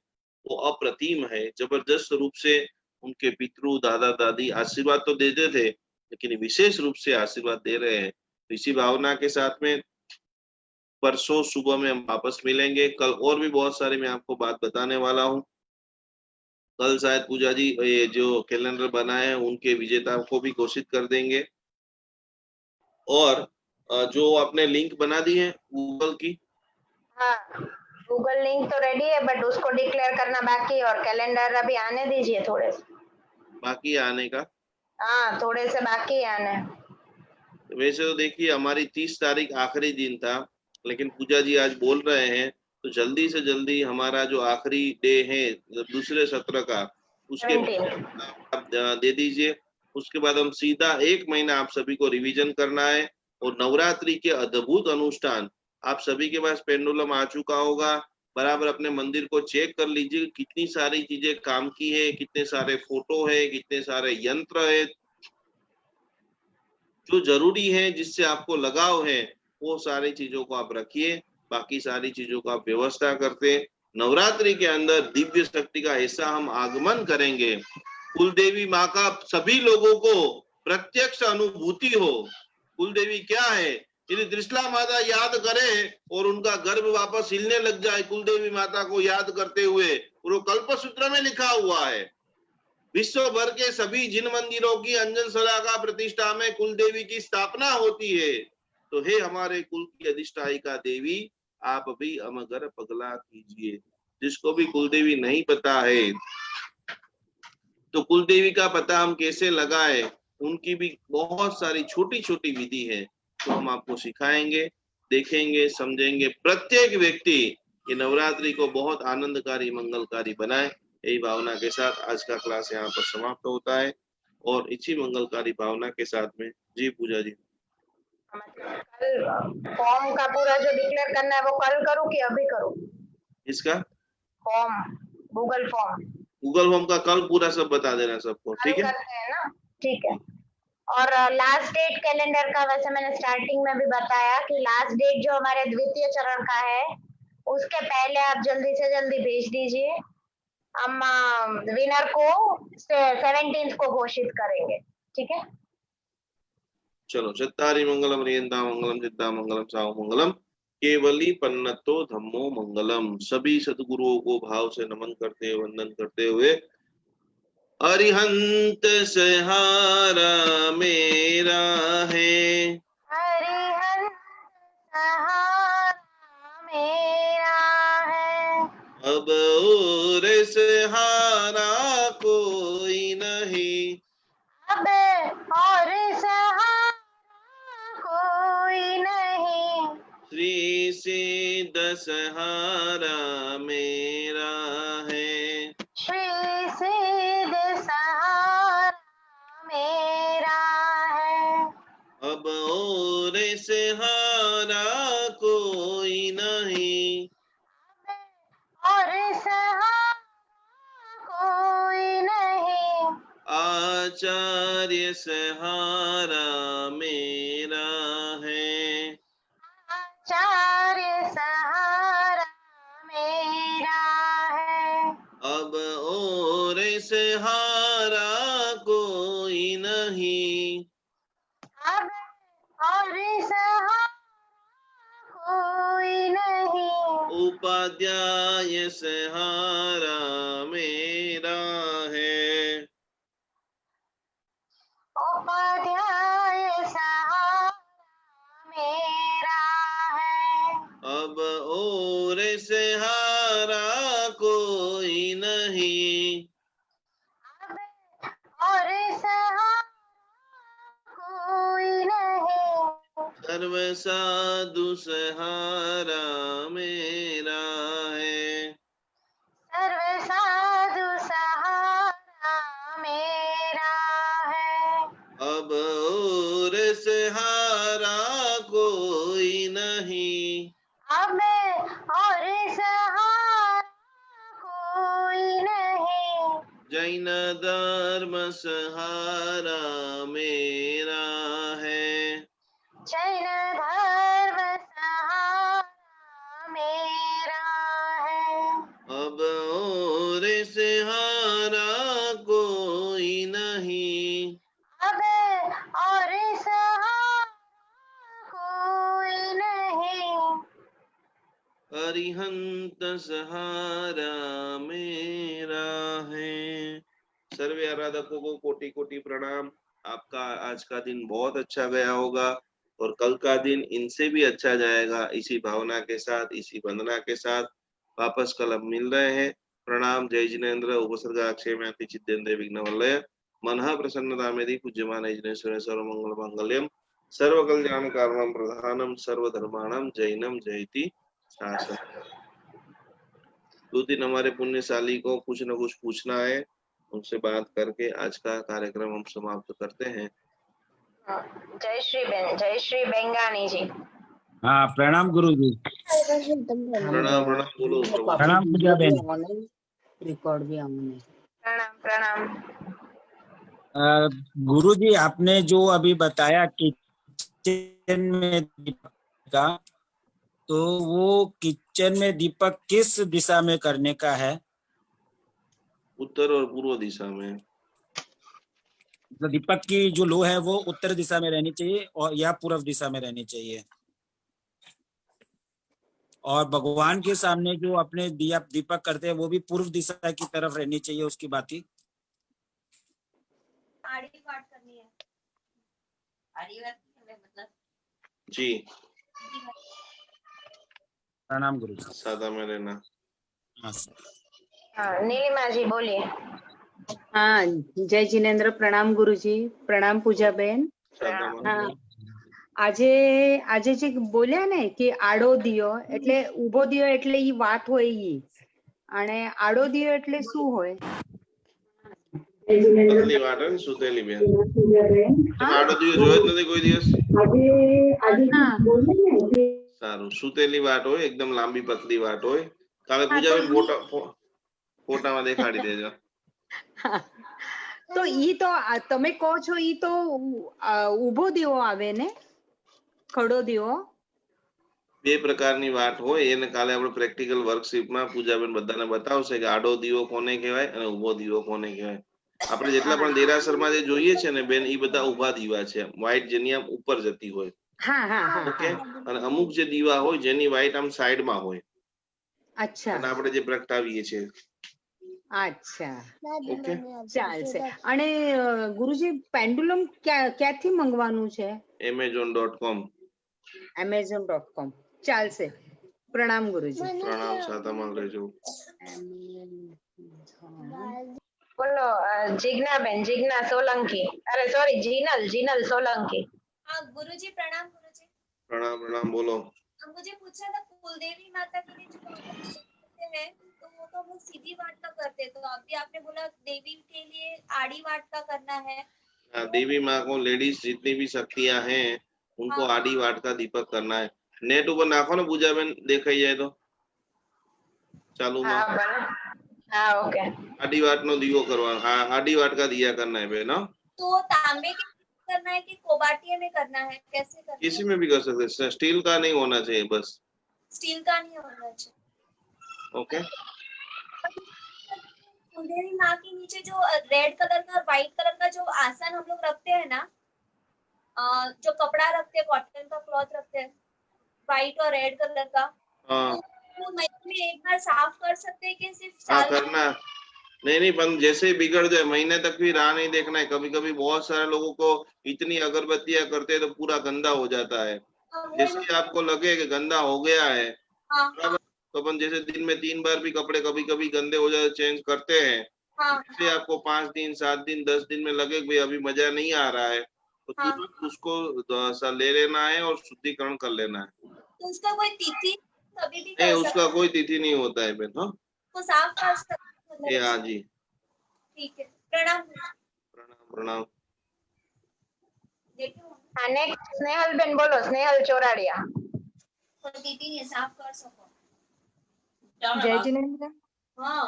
वो अप्रतिम है। जबरदस्त रूप से उनके पितृ दादा दादी आशीर्वाद तो देते थे, लेकिन विशेष रूप से आशीर्वाद दे रहे हैं। तो इसी भावना के साथ में परसों सुबह में हम वापस मिलेंगे। कल और भी बहुत सारी मैं आपको बात बताने वाला हूँ। कल शायद पूजा जी ये जो कैलेंडर बनाए हैं उनके विजेता को भी घोषित कर देंगे। और जो आपने लिंक बना दी है गूगल की, हाँ, गूगल लिंक तो रेडी है, बट उसको डिक्लेयर करना बाकी है, और कैलेंडर अभी आने दीजिए थोड़े से। बाकी है आने का। हाँ, थोड़े से बाकी है आने। वैसे तो देखिए हमारी 30 तारीख आखिरी दिन था, लेकिन पूजा जी आज बोल रहे हैं तो जल्दी से जल्दी हमारा जो आखिरी डे है दूसरे सत्र का, उसके 17। आप दे दीजिए। उसके बाद हम सीधा 1 महीना आप सभी को रिवीजन करना है, और नवरात्रि के अद्भुत अनुष्ठान, आप सभी के पास पेंडुलम आ चुका होगा, बराबर अपने मंदिर को चेक कर लीजिए कितनी सारी चीजें काम की है, कितने सारे फोटो है, कितने सारे यंत्र है। जो जरूरी है जिससे आपको लगाव है वो सारी चीजों को आप रखिए, बाकी सारी चीजों को आप व्यवस्था करते। नवरात्रि के अंदर दिव्य शक्ति का ऐसा हम आगमन करेंगे, कुल देवी माँ का सभी लोगों को प्रत्यक्ष अनुभूति हो। कुल देवी क्या है, यदि त्रिशला माता याद करे और उनका गर्भ वापस हिलने लग जाए कुल देवी माता को याद करते हुए, और वो कल्पसूत्र में लिखा हुआ है, विश्व भर के सभी जिन मंदिरों की अंजन सला का प्रतिष्ठा में कुल देवी की स्थापना होती है, तो हे हमारे कुल की अधिष्ठायिका देवी, आप भी अमगर पगला कीजिए। जिसको भी कुल देवी नहीं पता है तो कुल देवी का पता हम कैसे लगाए, उनकी भी बहुत सारी छोटी छोटी विधि है, तो हम आपको सिखाएंगे, देखेंगे, समझेंगे। प्रत्येक व्यक्ति ये नवरात्रि को बहुत आनंदकारी मंगलकारी बनाए, यही भावना के साथ आज का क्लास यहाँ पर समाप्त होता है। और इसी मंगलकारी भावना के साथ में जी पूजा जी, कल फॉर्म का पूरा जो डिक्लेयर करना है वो कल करूँ कि अभी करूँ? इसका form, Google form Google home का कल पूरा सब बता देना सबको, कल ठीक है? करते हैं ना? ठीक है। और लास्ट डेट कैलेंडर का वैसे मैंने स्टार्टिंग में भी बताया कि लास्ट डेट जो हमारे द्वितीय चरण का है उसके पहले आप जल्दी से जल्दी भेज दीजिए। हम विनर को 17 को घोषित करेंगे, ठीक है? चलो, चत्तारी मंगलम रियंता मंगलम सिद्धा मंगलम साव मंगलम, केवली पन्नतो धम्मो मंगलम। सभी सदगुरुओं को भाव से नमन करते वंदन करते हुए, अरिहंत सहारा मेरा है, हरिहर सहारा मेरा है, अब और सहारा कोई नहीं, अब और सहारा कोई नहीं, श्री सिद्ध सहारा मेरा है, श्री सिद्ध सहारा मेरा है, अब और सहारा कोई नहीं, और सहारा कोई नहीं, आचार्य सहारा मेरा है, आचार्य सहारा मेरा है, अब और सहारा कोई नहीं, अब और सहारा कोई नहीं, उपाध्याय सहारा मेरा है, उपाध्याय सहारा मेरा है, अब और सहारा कोई नहीं, अब और सहारा कोई नहीं, सर्व साधु सहारा मेरा है, सर्व साधु सहारा मेरा है, अब और सहारा कोई नहीं, अब और सहारा जैन धर्म सहारा मेरा है। जैन धर्म सहारा मेरा है। अब और सहारा कोई नहीं, अब और सहारा कोई नहीं। अरिहंत सहारा मेरा है। सर्वे आराधकों को कोटि कोटि प्रणाम। आपका आज का दिन बहुत अच्छा गया होगा और कल का दिन इनसे भी अच्छा जाएगा। इसी भावना के साथ, इसी वंदना के साथ वापस कल हम मिल रहे हैं। प्रणाम। जय जिनेन्द्र। उपसर्ग अक्षय में चित्तेन्द्र विघ्नवल्लय मनः प्रसन्नता मेरी पूज्यमान जिनेश्वर सर्वमंगल मांगल्यम सर्व कल्याण कारणम प्रधानम सर्वधर्माणम जैनम जयति शासन। 2 दिन हमारे पुण्यशाली को कुछ न कुछ पूछना है, उनसे बात करके आज का कार्यक्रम हम समाप्त करते हैं। जय श्री बेंगानी जी। हाँ, प्रणाम गुरु जी। प्रणाम प्रणाम बोलो प्रभु। प्रणाम पूजा बहन। रिकॉर्ड भी हमने प्रणाम प्रणाम। गुरु जी, आपने जो अभी बताया किचन में दीपक का, तो वो किचन में दीपक किस दिशा में करने का है? उत्तर और पूर्व दिशा में। तो दीपक की जो लो है वो उत्तर दिशा में रहनी चाहिए और या पूर्व दिशा में रहनी चाहिए। और भगवान के सामने जो अपने दीपक करते हैं वो भी पूर्व दिशा की तरफ रहनी चाहिए उसकी बाती। आड़ी पाठ करनी है। आड़ी मतलब जी। प्रणाम गुरु जी। सादा में रहना। हाँ सर। हाँ, नीलिमा जी बोलिए। हाँ, जय जिनेन्द्र। प्रणाम गुरुजी। प्रणाम पूजा बेन। सादा में। हाँ, આજે જે બોલ્યા ને કે આડો દિયો એટલે ઊભો દિયો એટલે ઈ વાત હોય ઈ, અને આડો દિયો એટલે શું હોય? પતલી વાટ है सुतेली बेन। આડો દિયો જોયો જ નથી કોઈ દિવસ? સારું, સુતેલી વાટ હોય, એકદમ લાંબી પતલી વાટ હોય। કાલે પૂજા બેન ફોટામાં દેખાડી દેજો। તો ઈ તો તમે કહો છો ઈ તો ઊભો દીવો આવે ને, ખડો દીવો? બે પ્રકારની વાટ હોય એને કાલે આપણે પ્રેક્ટિકલ વર્કશીપમાં પૂજાબેન બધાને બતાવશે કે આડો દીવો કોને કહેવાય અને ઊભો દીવો કોને કહેવાય। આપણે જેટલા પણ દેરાસરમાં જે જોઈએ છે ને બેન, ઈ બધા ઊભા દીવા છે, વ્હાઈટ જેની આમ ઉપર જતી હોય। હા હા હા ઓકે। અને અમુક જે દીવા હોય જેની વ્હાઈટ આમ સાઈડમાં હોય, અચ્છા અને આપણે જે પ્રગટાવીએ છીએ। અચ્છા, ઓકે, ચાલશે। અને ગુરુજી પેન્ડુલમ ક્યાંથી મંગવાનું છે? amazon.com। amazon.com। ચાલશે। પ્રણામ ગુરુજી। પ્રણામ। સાતામાં રહેજો। બોલો जिग्ना बेन, जिग्ना सोलंकी। अरे सॉरी, जीनल सोलंकी। हाँ गुरुजी प्रणाम गुरुजी। प्रणाम प्रणाम बोलो। मुझे पूछना था कुलदेवी माता के लिए जो करते हैं तो वो तो हम लोग सीधी वाट का करते हैं, तो अभी आपने बोला देवी के लिए आड़ी वाट का करना है। देवी माँ को लेडीज जितनी भी शक्तियां हैं उनको आड़ी वाट का दीपक करना है। नेट ऊपर नाखो ना पूजा बेन, देखाई जाए तो चालू में। हाँ भले। हाँ ओके। आड़ी वाट नो दीवो करवाना। हाँ, आड़ी वाट का दिया करना है बेन। तो तांबे के करना है कि कोबाटिया में करना है, कैसे करना किसी है? में भी कर सकते हैं, स्टील का नहीं होना चाहिए बस। स्टील का नहीं होना चाहिए। ओके। कुलदेवी माँ के नीचे जो रेड कलर का और व्हाइट कलर का जो आसन हम लोग रखते हैं ना, जो कपड़ा रखते हैं, कॉटन का क्लॉथ रखते हैं व्हाइट और रेड कलर का, हाँ तो महीने में एक बार साफ कर सकते हैं कि सिर्फ हाँ साल में? करना। नहीं पर जैसे ही बिगड़ जाए महीने तक भी राह नहीं देखना है। कभी कभी बहुत सारे लोगों को इतनी अगरबत्तियां करते हैं तो पूरा गंदा हो जाता है। जैसे ही आपको लगे कि गंदा हो गया है, हाँ तो अपन जैसे दिन में 3 बार भी कपड़े कभी कभी गंदे हो जाते चेंज करते हैं, हाँ जैसे आपको 5 दिन 7 दिन 10 दिन में लगे कि भाई अभी मजा नहीं आ रहा है, तो हाँ। तुरंत उसको ले लेना है और शुद्धिकरण कर लेना है। तो उसका कोई तिथि कभी भी नहीं, कर उसका सकते कोई तिथि नहीं होता है बेन। हाँ तो साफ कर सकते ये हैं। हाँ जी। ठीक है, प्रणाम। प्रणाम प्रणाम। देखो हाँ नेक्स्ट स्नेहल बेन बोलो, स्नेहल चोराडिया। तो तिथि नहीं साफ कर सको। જય જિનેન્દ્ર। हाँ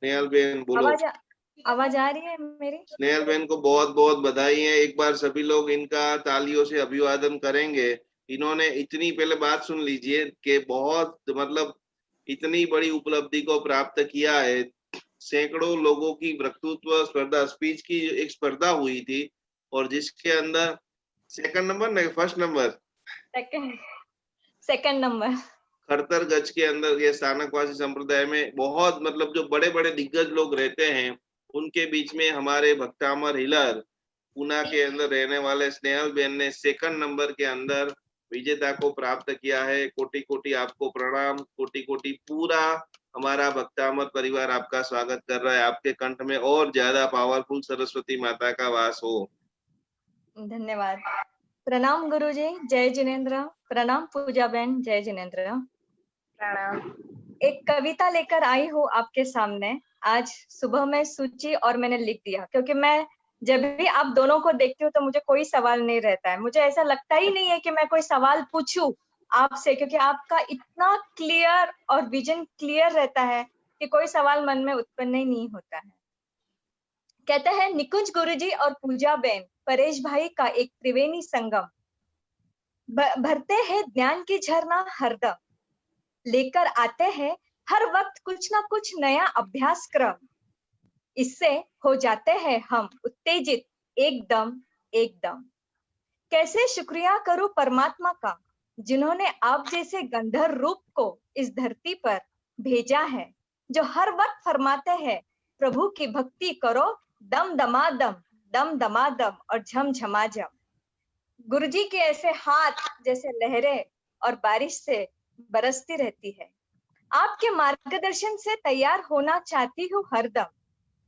नेहल बेन बोलो। અવાજ आवाज आ रही है मेरी? स्नेहल बहन को बहुत बहुत बधाई है। एक बार सभी लोग इनका तालियों से अभिवादन करेंगे। इन्होंने इतनी, पहले बात सुन लीजिए, कि बहुत मतलब इतनी बड़ी उपलब्धि को प्राप्त किया है। सैकड़ों लोगों की वक्तृत्व स्पर्धा, स्पीच की एक स्पर्धा हुई थी, और जिसके अंदर सेकंड नंबर नहीं, फर्स्ट नंबर, सेकंड नंबर। खड़तर गज के अंदर ये स्थानकवासी संप्रदाय में बहुत मतलब जो बड़े बड़े दिग्गज लोग रहते हैं, उनके बीच में हमारे भक्तामर हिलर पूना के अंदर रहने वाले स्नेहल बेन ने सेकंड नंबर के अंदर विजेता को प्राप्त किया है। कोटि कोटि आपको प्रणाम, कोटि कोटि पूरा हमारा भक्तामर परिवार आपका स्वागत कर रहा है। आपके कंठ में और ज्यादा पावरफुल सरस्वती माता का वास हो। धन्यवाद। प्रणाम गुरुजी, जय जिनेन्द्र। प्रणाम पूजा बहन, जय जिनेन्द्र। प्रणाम। एक कविता लेकर आई हूँ आपके सामने। आज सुबह में सूची और मैंने लिख दिया, क्योंकि मैं जब भी आप दोनों को देखती हूँ तो मुझे कोई सवाल नहीं रहता है। मुझे ऐसा लगता ही नहीं है कि मैं कोई सवाल पूछूं आपसे, क्योंकि आपका इतना क्लियर और विजन क्लियर रहता है कि कोई सवाल मन में उत्पन्न ही नहीं होता है। कहते हैं, निकुंज गुरुजी और पूजा बहन परेश भाई का एक त्रिवेणी संगम, भरते हैं ज्ञान की झरना हरदम, लेकर आते हैं हर वक्त कुछ ना कुछ नया अभ्यास क्रम, इससे हो जाते हैं हम उत्तेजित एकदम एकदम। कैसे शुक्रिया करूं परमात्मा का, जिन्होंने आप जैसे गंधर्व रूप को इस धरती पर भेजा है, जो हर वक्त फरमाते हैं प्रभु की भक्ति करो दम दमादम और झमझमाझम। गुरुजी के ऐसे हाथ जैसे लहरें और बारिश से बरसती रहती है। आपके मार्गदर्शन से तैयार होना चाहती हूँ हरदम,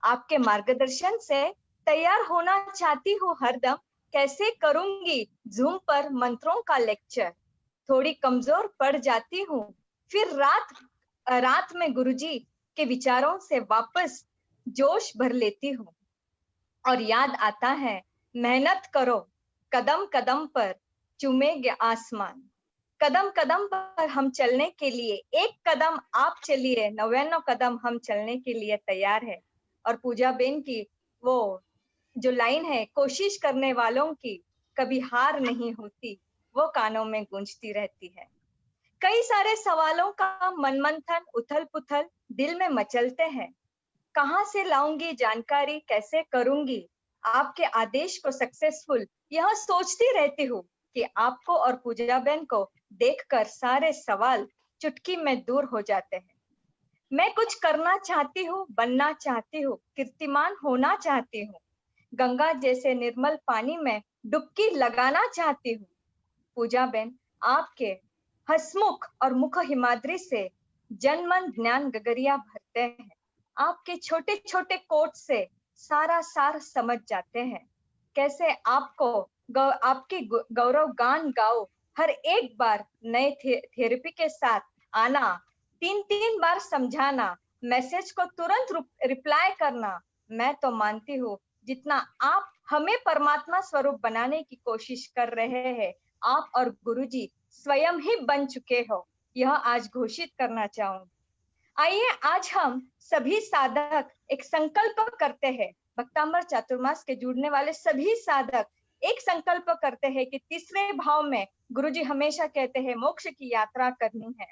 आपके मार्गदर्शन से तैयार होना चाहती हूँ हरदम। कैसे करूंगी जूम पर मंत्रों का लेक्चर, थोड़ी कमजोर पड़ जाती हूँ फिर रात में गुरुजी के विचारों से वापस जोश भर लेती हूँ, और याद आता है मेहनत करो कदम कदम पर चूमेंगे आसमान। कदम कदम पर हम चलने के लिए, एक कदम आप चलिए 99 कदम हम चलने के लिए तैयार है। और पूजा बेन की वो जो लाइन है, कोशिश करने वालों की कभी हार नहीं होती, वो कानों में गूंजती रहती है। कई सारे सवालों का मनमंथन उथल पुथल दिल में मचलते हैं, कहाँ से लाऊंगी जानकारी, कैसे करूंगी आपके आदेश को सक्सेसफुल, यह सोचती रहती हूँ कि आपको और पूजा बहन को देखकर सारे सवाल चुटकी में दूर हो जाते हैं। मैं कुछ करना चाहती हूँ, बनना चाहती हूँ, कीर्तिमान होना चाहती हूँ, गंगा जैसे निर्मल पानी में डुबकी लगाना चाहती हूँ। पूजा बहन आपके हसमुख और मुख हिमाद्री से जनमन ज्ञान गगरिया भरते हैं। आपके छोटे छोटे कोट से सारा सार समझ जाते हैं। कैसे आपके गौरव गान गाओ, हर एक बार नए थेरेपी के साथ आना, 3 बार समझाना, मैसेज को तुरंत रिप्लाई करना। मैं तो मानती हूँ जितना आप हमें परमात्मा स्वरूप बनाने की कोशिश कर रहे हैं, आप और गुरुजी स्वयं ही बन चुके हो, यह आज घोषित करना चाहूंगी। आइए आज हम सभी साधक एक संकल्प करते हैं, भक्तामर चातुर्मास के जुड़ने वाले सभी साधक एक संकल्प करते हैं कि तीसरे भाव में गुरुजी हमेशा कहते हैं मोक्ष की यात्रा करनी है।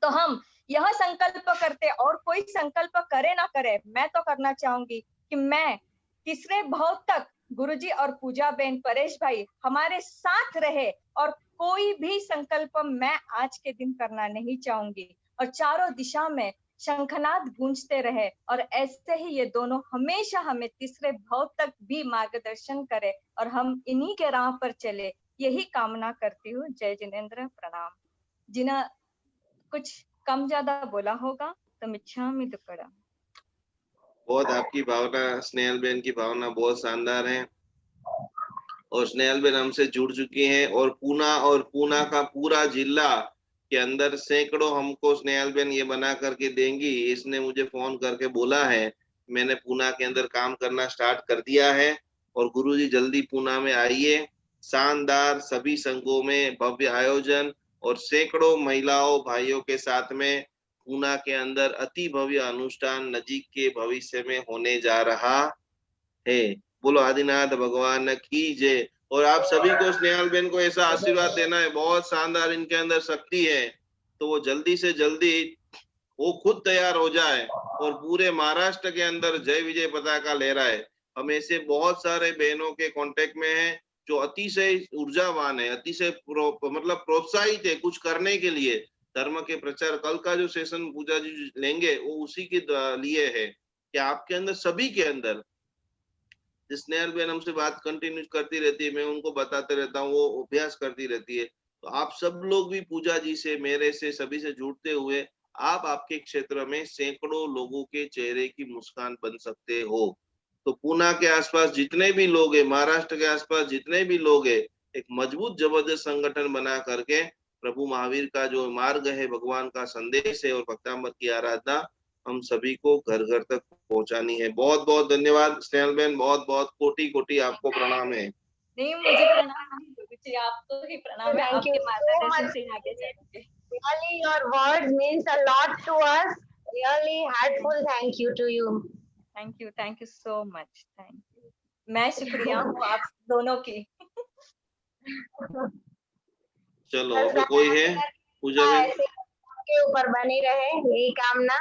तो हम यह संकल्प करते, और कोई संकल्प करे ना करे, मैं तो करना चाहूंगी कि मैं तीसरे भाव तक गुरुजी और पूजा बहन परेश भाई हमारे साथ रहे, और कोई भी संकल्प मैं आज के दिन करना नहीं चाहूंगी, और चारों दिशा में शंखनाद गूंजते रहे, और ऐसे ही ये दोनों हमेशा हमें तीसरे भाव तक भी मार्गदर्शन करे, और हम इन्हीं के राह पर चले, यही कामना करती हूँ। जय जिनेन्द्र, प्रणाम। जिन्हें कुछ कम ज्यादा बोला होगा तो मिच्छामि दुक्कडम। बहुत आपकी भावना, स्नेहल बेन की भावना बहुत शानदार है, और स्नेहल बेन हमसे जुड़ चुकी हैं, और पूना का पूरा जिला के अंदर सैकड़ों हमको स्नेहल बेन ये बना करके देंगी। इसने मुझे फोन करके बोला है, मैंने पूना के अंदर काम करना स्टार्ट कर दिया है, और गुरुजी जल्दी पूना में आइए। शानदार सभी संघों में भव्य आयोजन और सैकड़ों महिलाओं भाइयों के साथ में पूना के अंदर अति भव्य अनुष्ठान नजीक के भविष्य में होने जा रहा है। बोलो आदिनाथ भगवान की जय। और आप सभी को स्नेहल बेन को ऐसा आशीर्वाद देना है, बहुत शानदार इनके अंदर शक्ति है, तो वो जल्दी से जल्दी वो खुद तैयार हो जाए और पूरे महाराष्ट्र के अंदर जय विजय पताका लहराए। हम ऐसे बहुत सारे बहनों के कांटेक्ट में हैं जो अतिशय ऊर्जावान है, अतिशय मतलब प्रोत्साहित है कुछ करने के लिए धर्म के प्रचार। कल का जो सेशन पूजा जी लेंगे वो उसी के लिए है कि आपके अंदर, सभी के अंदर, स्नेहल बहन हमसे बात कंटिन्यू करती रहती है, मैं उनको बताते रहता हूँ, वो अभ्यास करती रहती है। तो आप सब लोग भी पूजा जी से, मेरे से, सभी से जुड़ते हुए आप आपके क्षेत्र में सैकड़ों लोगों के चेहरे की मुस्कान बन सकते हो। तो पूना के आसपास जितने भी लोग हैं, महाराष्ट्र के आसपास जितने भी लोग हैं, एक मजबूत जबरदस्त संगठन बना करके प्रभु महावीर का जो मार्ग है, भगवान का संदेश है और भक्तामृत की आराधना हम सभी को घर घर तक पहुंचानी है। बहुत बहुत धन्यवाद स्नेहल बहन, बहुत बहुत कोटि कोटि आपको प्रणाम है। नहीं, मुझे प्रणाम नहीं गुरुजी, आपको ही प्रणाम है। Thank you आपके so मार्गदर्शन much. से ही आगे चलेंगे। Really, your words means a lot to us. Really heartful thank you to you. Thank you so much, thank you. मैं शुक्रिया हूँ आप दोनों की। चलो बस अभी कोई है पूजा में? ऐसे के ऊपर बनी रहे, यही कामना।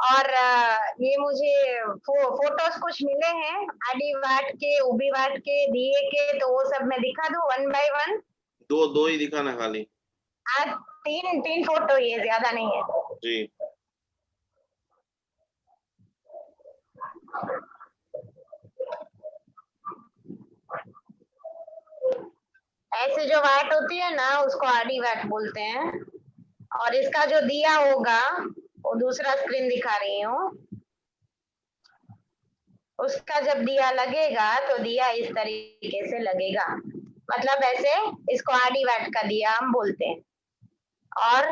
और ये मुझे फोटोज कुछ मिले हैं आदि वाट के, उबी वाट के, दिए के, तो वो सब मैं दिखा दूं 1 by 1? दो ही दिखाना खाली। आज तीन फोटो, ये ज्यादा नहीं है जी। ऐसे जो वाट होती है ना, उसको आडी वाट बोलते हैं। और इसका जो दिया होगा, वो दूसरा स्क्रीन दिखा रही हूँ, उसका जब दिया लगेगा तो दिया इस तरीके से लगेगा, मतलब ऐसे, इसको आडी वाट का दिया हम बोलते हैं। और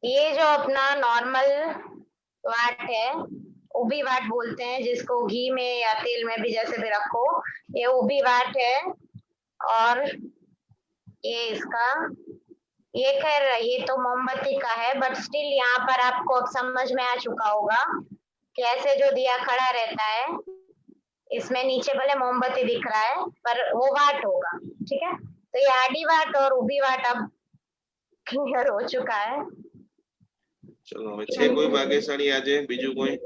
ये जो अपना नॉर्मल वाट है, उबी वाट बोलते हैं, जिसको घी में या तेल में भी जैसे भी रखो, ये उबी वाट है। और ये इसका, ये खैर ये तो मोमबत्ती का है, बट स्टिल यहाँ पर आपको अब समझ में आ चुका होगा कि ऐसे जो दिया खड़ा रहता है, इसमें नीचे भले मोमबत्ती दिख रहा है पर वो वाट होगा, ठीक है। तो ये आडी वाट और उबी वाट अब क्लियर हो चुका है। चलो छे कोई भाग्यशाली आज बीजू कोई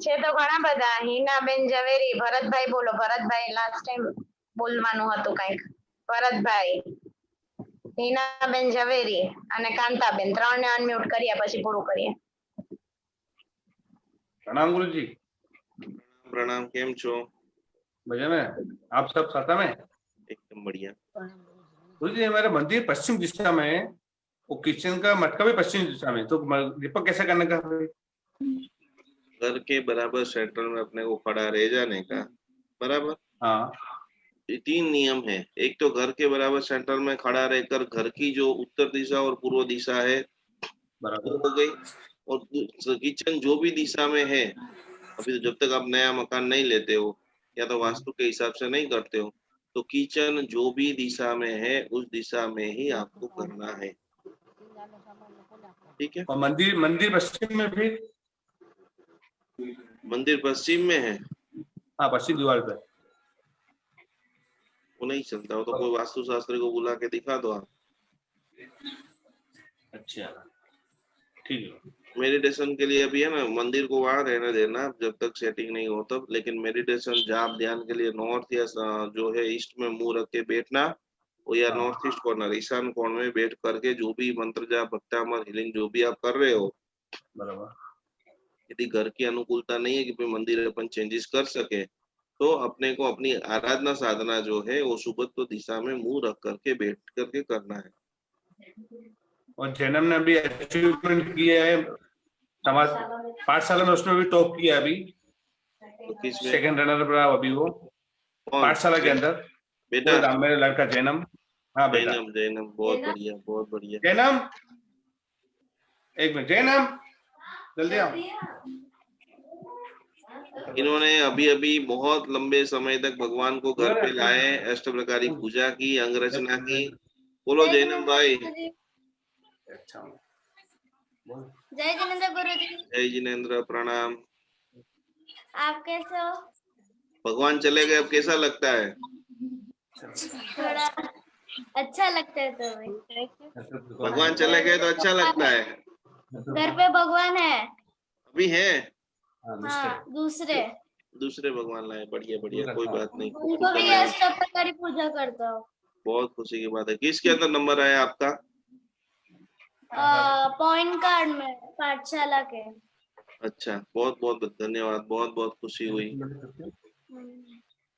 છે તો ઘણા બધા, હિનાબેન ઝવેરી, ભરતભાઈ બોલો, ભરતભાઈ લાસ્ટ ટાઈમ બોલવાનું હતું કંઈક, ભરતભાઈ, હિનાબેન ઝવેરી અને કાંતાબેન, ત્રણને અનમ્યુટ કર્યા પછી પૂરું કરીએ। प्रणाम गुरु जी। प्रणाम, केम छो? बढ़िया में, आप सब साथा में? एकदम बढ़िया। गुरु जी हमारे मंदिर पश्चिम दिशा में, वो किचन का मटका भी पश्चिम दिशा में, तो दीपक कैसे करने का? घर के बराबर सेंटर में अपने को खड़ा रह जाने का, बराबर। हाँ, ये 3 नियम है। एक तो घर के बराबर सेंटर में खड़ा रहकर घर की जो उत्तर दिशा और पूर्व दिशा है बराबर हो गई, और किचन जो भी दिशा में है, अभी तो जब तक आप नया मकान नहीं लेते हो या तो वास्तु के हिसाब से नहीं करते हो, तो किचन जो भी दिशा में है उस दिशा में ही आपको करना है, ठीक है। और मंदिर पश्चिम में भी? मंदिर पश्चिम में है, हाँ पश्चिम दीवार पे। वो नहीं चलता, वो तो कोई वास्तु शास्त्री को बुला के दिखा दो आप। अच्छा ठीक है। मेडिटेशन के लिए अभी है ना, मंदिर को वहां रहने देना जब तक सेटिंग नहीं हो तब, लेकिन मेडिटेशन जाप ध्यान के लिए नॉर्थ या जो है ईस्ट में मुंह रख के बैठना, वो या नॉर्थ ईस्ट कॉर्नर, ईशान कोण में बैठ करके जो भी मंत्र जाप, भक्तामृत, हीलिंग जो भी आप कर रहे हो, बराबर। यदि घर की अनुकूलता नहीं है कि मंदिर अपन चेंजेस कर सके, तो अपने को अपनी आराधना साधना जो है वो सुबह दिशा में मुंह रख करके बैठ करके करना है। और जैनम ने अभी अचीवमेंट किया है समाज पाठशाला में, उसमें भी टॉप किया अभी, तो सेकंड रनर रहा अभी वो पाठशाला के अंदर। बेटा मेरा लड़का जैनम। हाँ बेटा जैनम बहुत बढ़िया, बहुत बढ़िया। जैनम एक मिनट, जैनम जल्दी आओ। इन्होंने अभी बहुत लंबे समय तक भगवान को घर पे लाए, अष्टप्रकारी पूजा की, अंग रचना की। बोलो जैनम भाई। अच्छा जय जिनेंद्र गुरुजी। जय जिनेंद्र, प्रणाम। आप कैसे हो? भगवान चले गए, अब कैसा लगता है? थोड़ा अच्छा लगता है तो भगवान चले गए तो अच्छा लगता है। घर पे भगवान है। अभी है? हाँ, दूसरे दूसरे भगवान लाए, बढ़िया बढ़िया, कोई बात नहीं। उनको भी अष्टप्रकारी पूजा करता हूँ। बहुत खुशी की बात है। किसके अंदर नंबर आया आपका? पॉइंट कार्ड में पाठशाला के। अच्छा, बहुत बहुत धन्यवाद, बहुत बहुत खुशी हुई।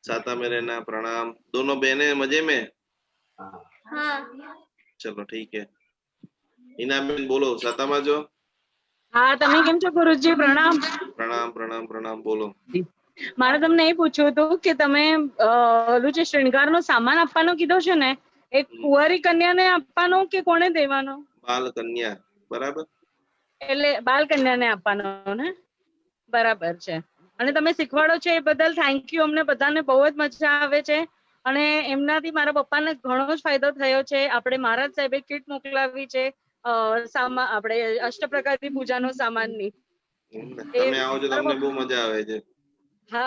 साता में रहना, प्रणाम। दोनों बहनें मजे में? हाँ। चलो ठीक है। હિના બેન બોલો, સાતામાં જો? હા, તમે કેમ છો ગુરુજી? પ્રણામ. પ્રણામ પ્રણામ પ્રણામ, બોલો. મારે તમને એ પૂછવું હતું કે તમે ઓલું જે શૃંગારનો સામાન આપવાનો કીધો છે ને, એ કુંવારી કન્યાને આપવાનો કે કોને દેવાનો? બાલ કન્યા, બરાબર? એટલે બાલ કન્યાને આપવાનો ને? બરાબર છે. અને તમે શીખવાડો છો એ બદલ થેન્ક યુ. અમને બધાને બહુ જ મજા આવે છે અને એમનાથી મારા પપ્પાને ઘણો જ ફાયદો થયો છે. આપણે મહારાજ સાહેબે કીટ મોકલાવી છે આપણે અષ્ટપ્રકારની પૂજાનો સામાનની. તમે આવો છો તો અમને બહુ મજા આવે છે. હા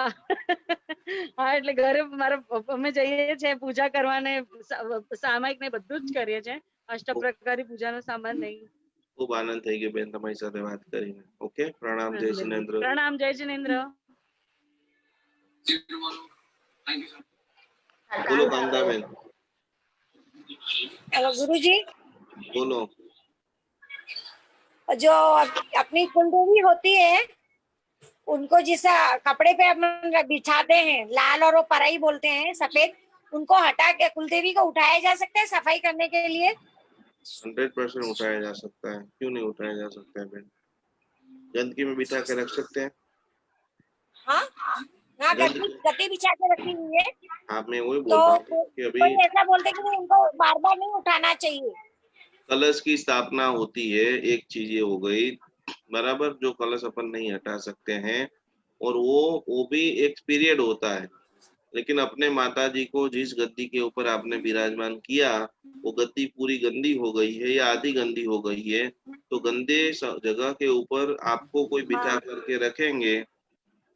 હા, એટલે ઘરે મારા અમે જઈએ છીએ પૂજા કરવાને, સામાયિક ને બધું જ કરીએ છીએ. અષ્ટપ્રકારી પૂજાનો સામાન નહીં. ખૂબ આનંદ થઈ ગયો બેન તમારી સાથે વાત કરીને. ઓકે, પ્રણામ, જય જિનેન્દ્ર. પ્રણામ, જય જિનેન્દ્ર. બોલો કાંતાબેન. हेलो गुरुजी, बोलो। जो अपनी कुलदेवी होती है उनको जिसा कपड़े पे अपन बिछाते हैं, लाल और वो परई बोलते हैं सफेद, उनको हटा के कुलदेवी को उठाया जा सकता है सफाई करने के लिए? 100% उठाया जा सकता है, क्यों नहीं उठाया जा सकता है बेन? गंदगी में बिठा के रख सकते हैं। हाँ हाँ, गद्दी बिछा के रखी हुई है। हाँ, मैं वही बोल रहा हूँ कि अभी कोई ऐसा बोलते कि उनको बार बार नहीं उठाना चाहिए। कलश की स्थापना होती है, एक चीज ये हो गई, बराबर, जो कलश अपन नहीं हटा सकते हैं, और वो भी एक पीरियड होता है। लेकिन अपने माता जी को जिस गद्दी के ऊपर आपने विराजमान किया, वो गद्दी पूरी गंदी हो गई है या आधी गंदी हो गई है, तो गंदे जगह के ऊपर आपको कोई बिठा करके रखेंगे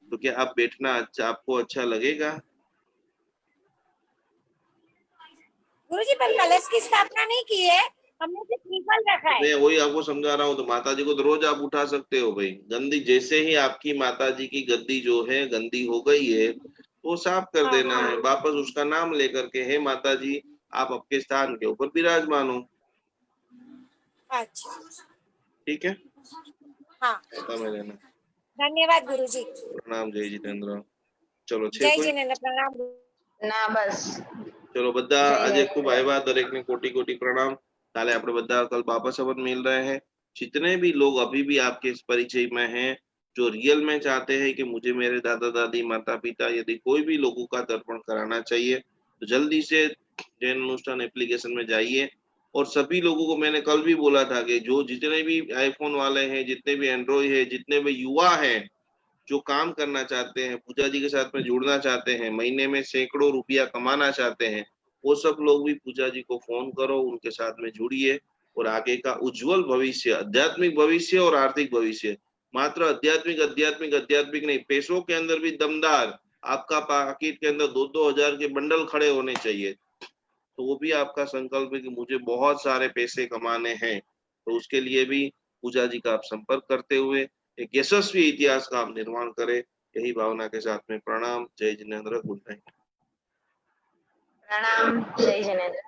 तो क्या आप बैठना आपको अच्छा लगेगा? गुरुजी, पर कलश की स्थापना नहीं की है, हमने सिर्फ श्रीफल रखा है। मैं वही आपको समझा रहा हूँ। तो माता जी को तो रोज आप उठा सकते हो भाई। गंदी जैसे ही आपकी माता जी की गद्दी जो है गंदी हो गई है, तो साफ कर देना है, वापस उसका नाम लेकर के, हे माता जी आप आपके स्थान के ऊपर विराजमान हो। अच्छा, ठीक है, हाँ, में रहना। धन्यवाद गुरुजी। प्रणाम, जय जितेंद्र। चलो जय जिनेंद्र, प्रणाम। ના બસ चलो બધા આજે ખૂબ આવ્યા, દરેકને કોટી કોટી પ્રણામ। કાલે આપણે બધા કલ બાપા સવન मिल रहे हैं। जितने भी लोग अभी भी आपके इस परिचय में हैं, जो रियल में चाहते हैं कि मुझे मेरे दादा दादी माता पिता यदि कोई भी लोगों का तर्पण कराना चाहिए, तो जल्दी से जैन अनुष्ठान एप्लीकेशन में जाइए। और सभी लोगों को मैंने कल भी बोला था कि जो जितने भी आईफोन वाले हैं, जितने भी एंड्रॉइड है, जितने भी युवा हैं जो काम करना चाहते हैं, पूजा जी के साथ में जुड़ना चाहते हैं, महीने में सैकड़ों रुपया कमाना चाहते हैं, वो सब लोग भी पूजा जी को फोन करो, उनके साथ में जुड़िए और आगे का उज्जवल भविष्य, आध्यात्मिक भविष्य और आर्थिक भविष्य, मात्र आध्यात्मिक आध्यात्मिक आध्यात्मिक नहीं, पैसों के अंदर भी दमदार, आपका पॉकेट के अंदर 2-2 हजार के बंडल खड़े होने चाहिए। तो वो भी आपका संकल्प है कि मुझे बहुत सारे पैसे कमाने हैं, तो उसके लिए भी पूजा जी का आप संपर्क करते हुए एक यशस्वी इतिहास का आप निर्माण करें। यही भावना के साथ में प्रणाम, जय जिनेंद्र, गुड नाइट। પ્રણામ, જય જિનેન્દ્ર।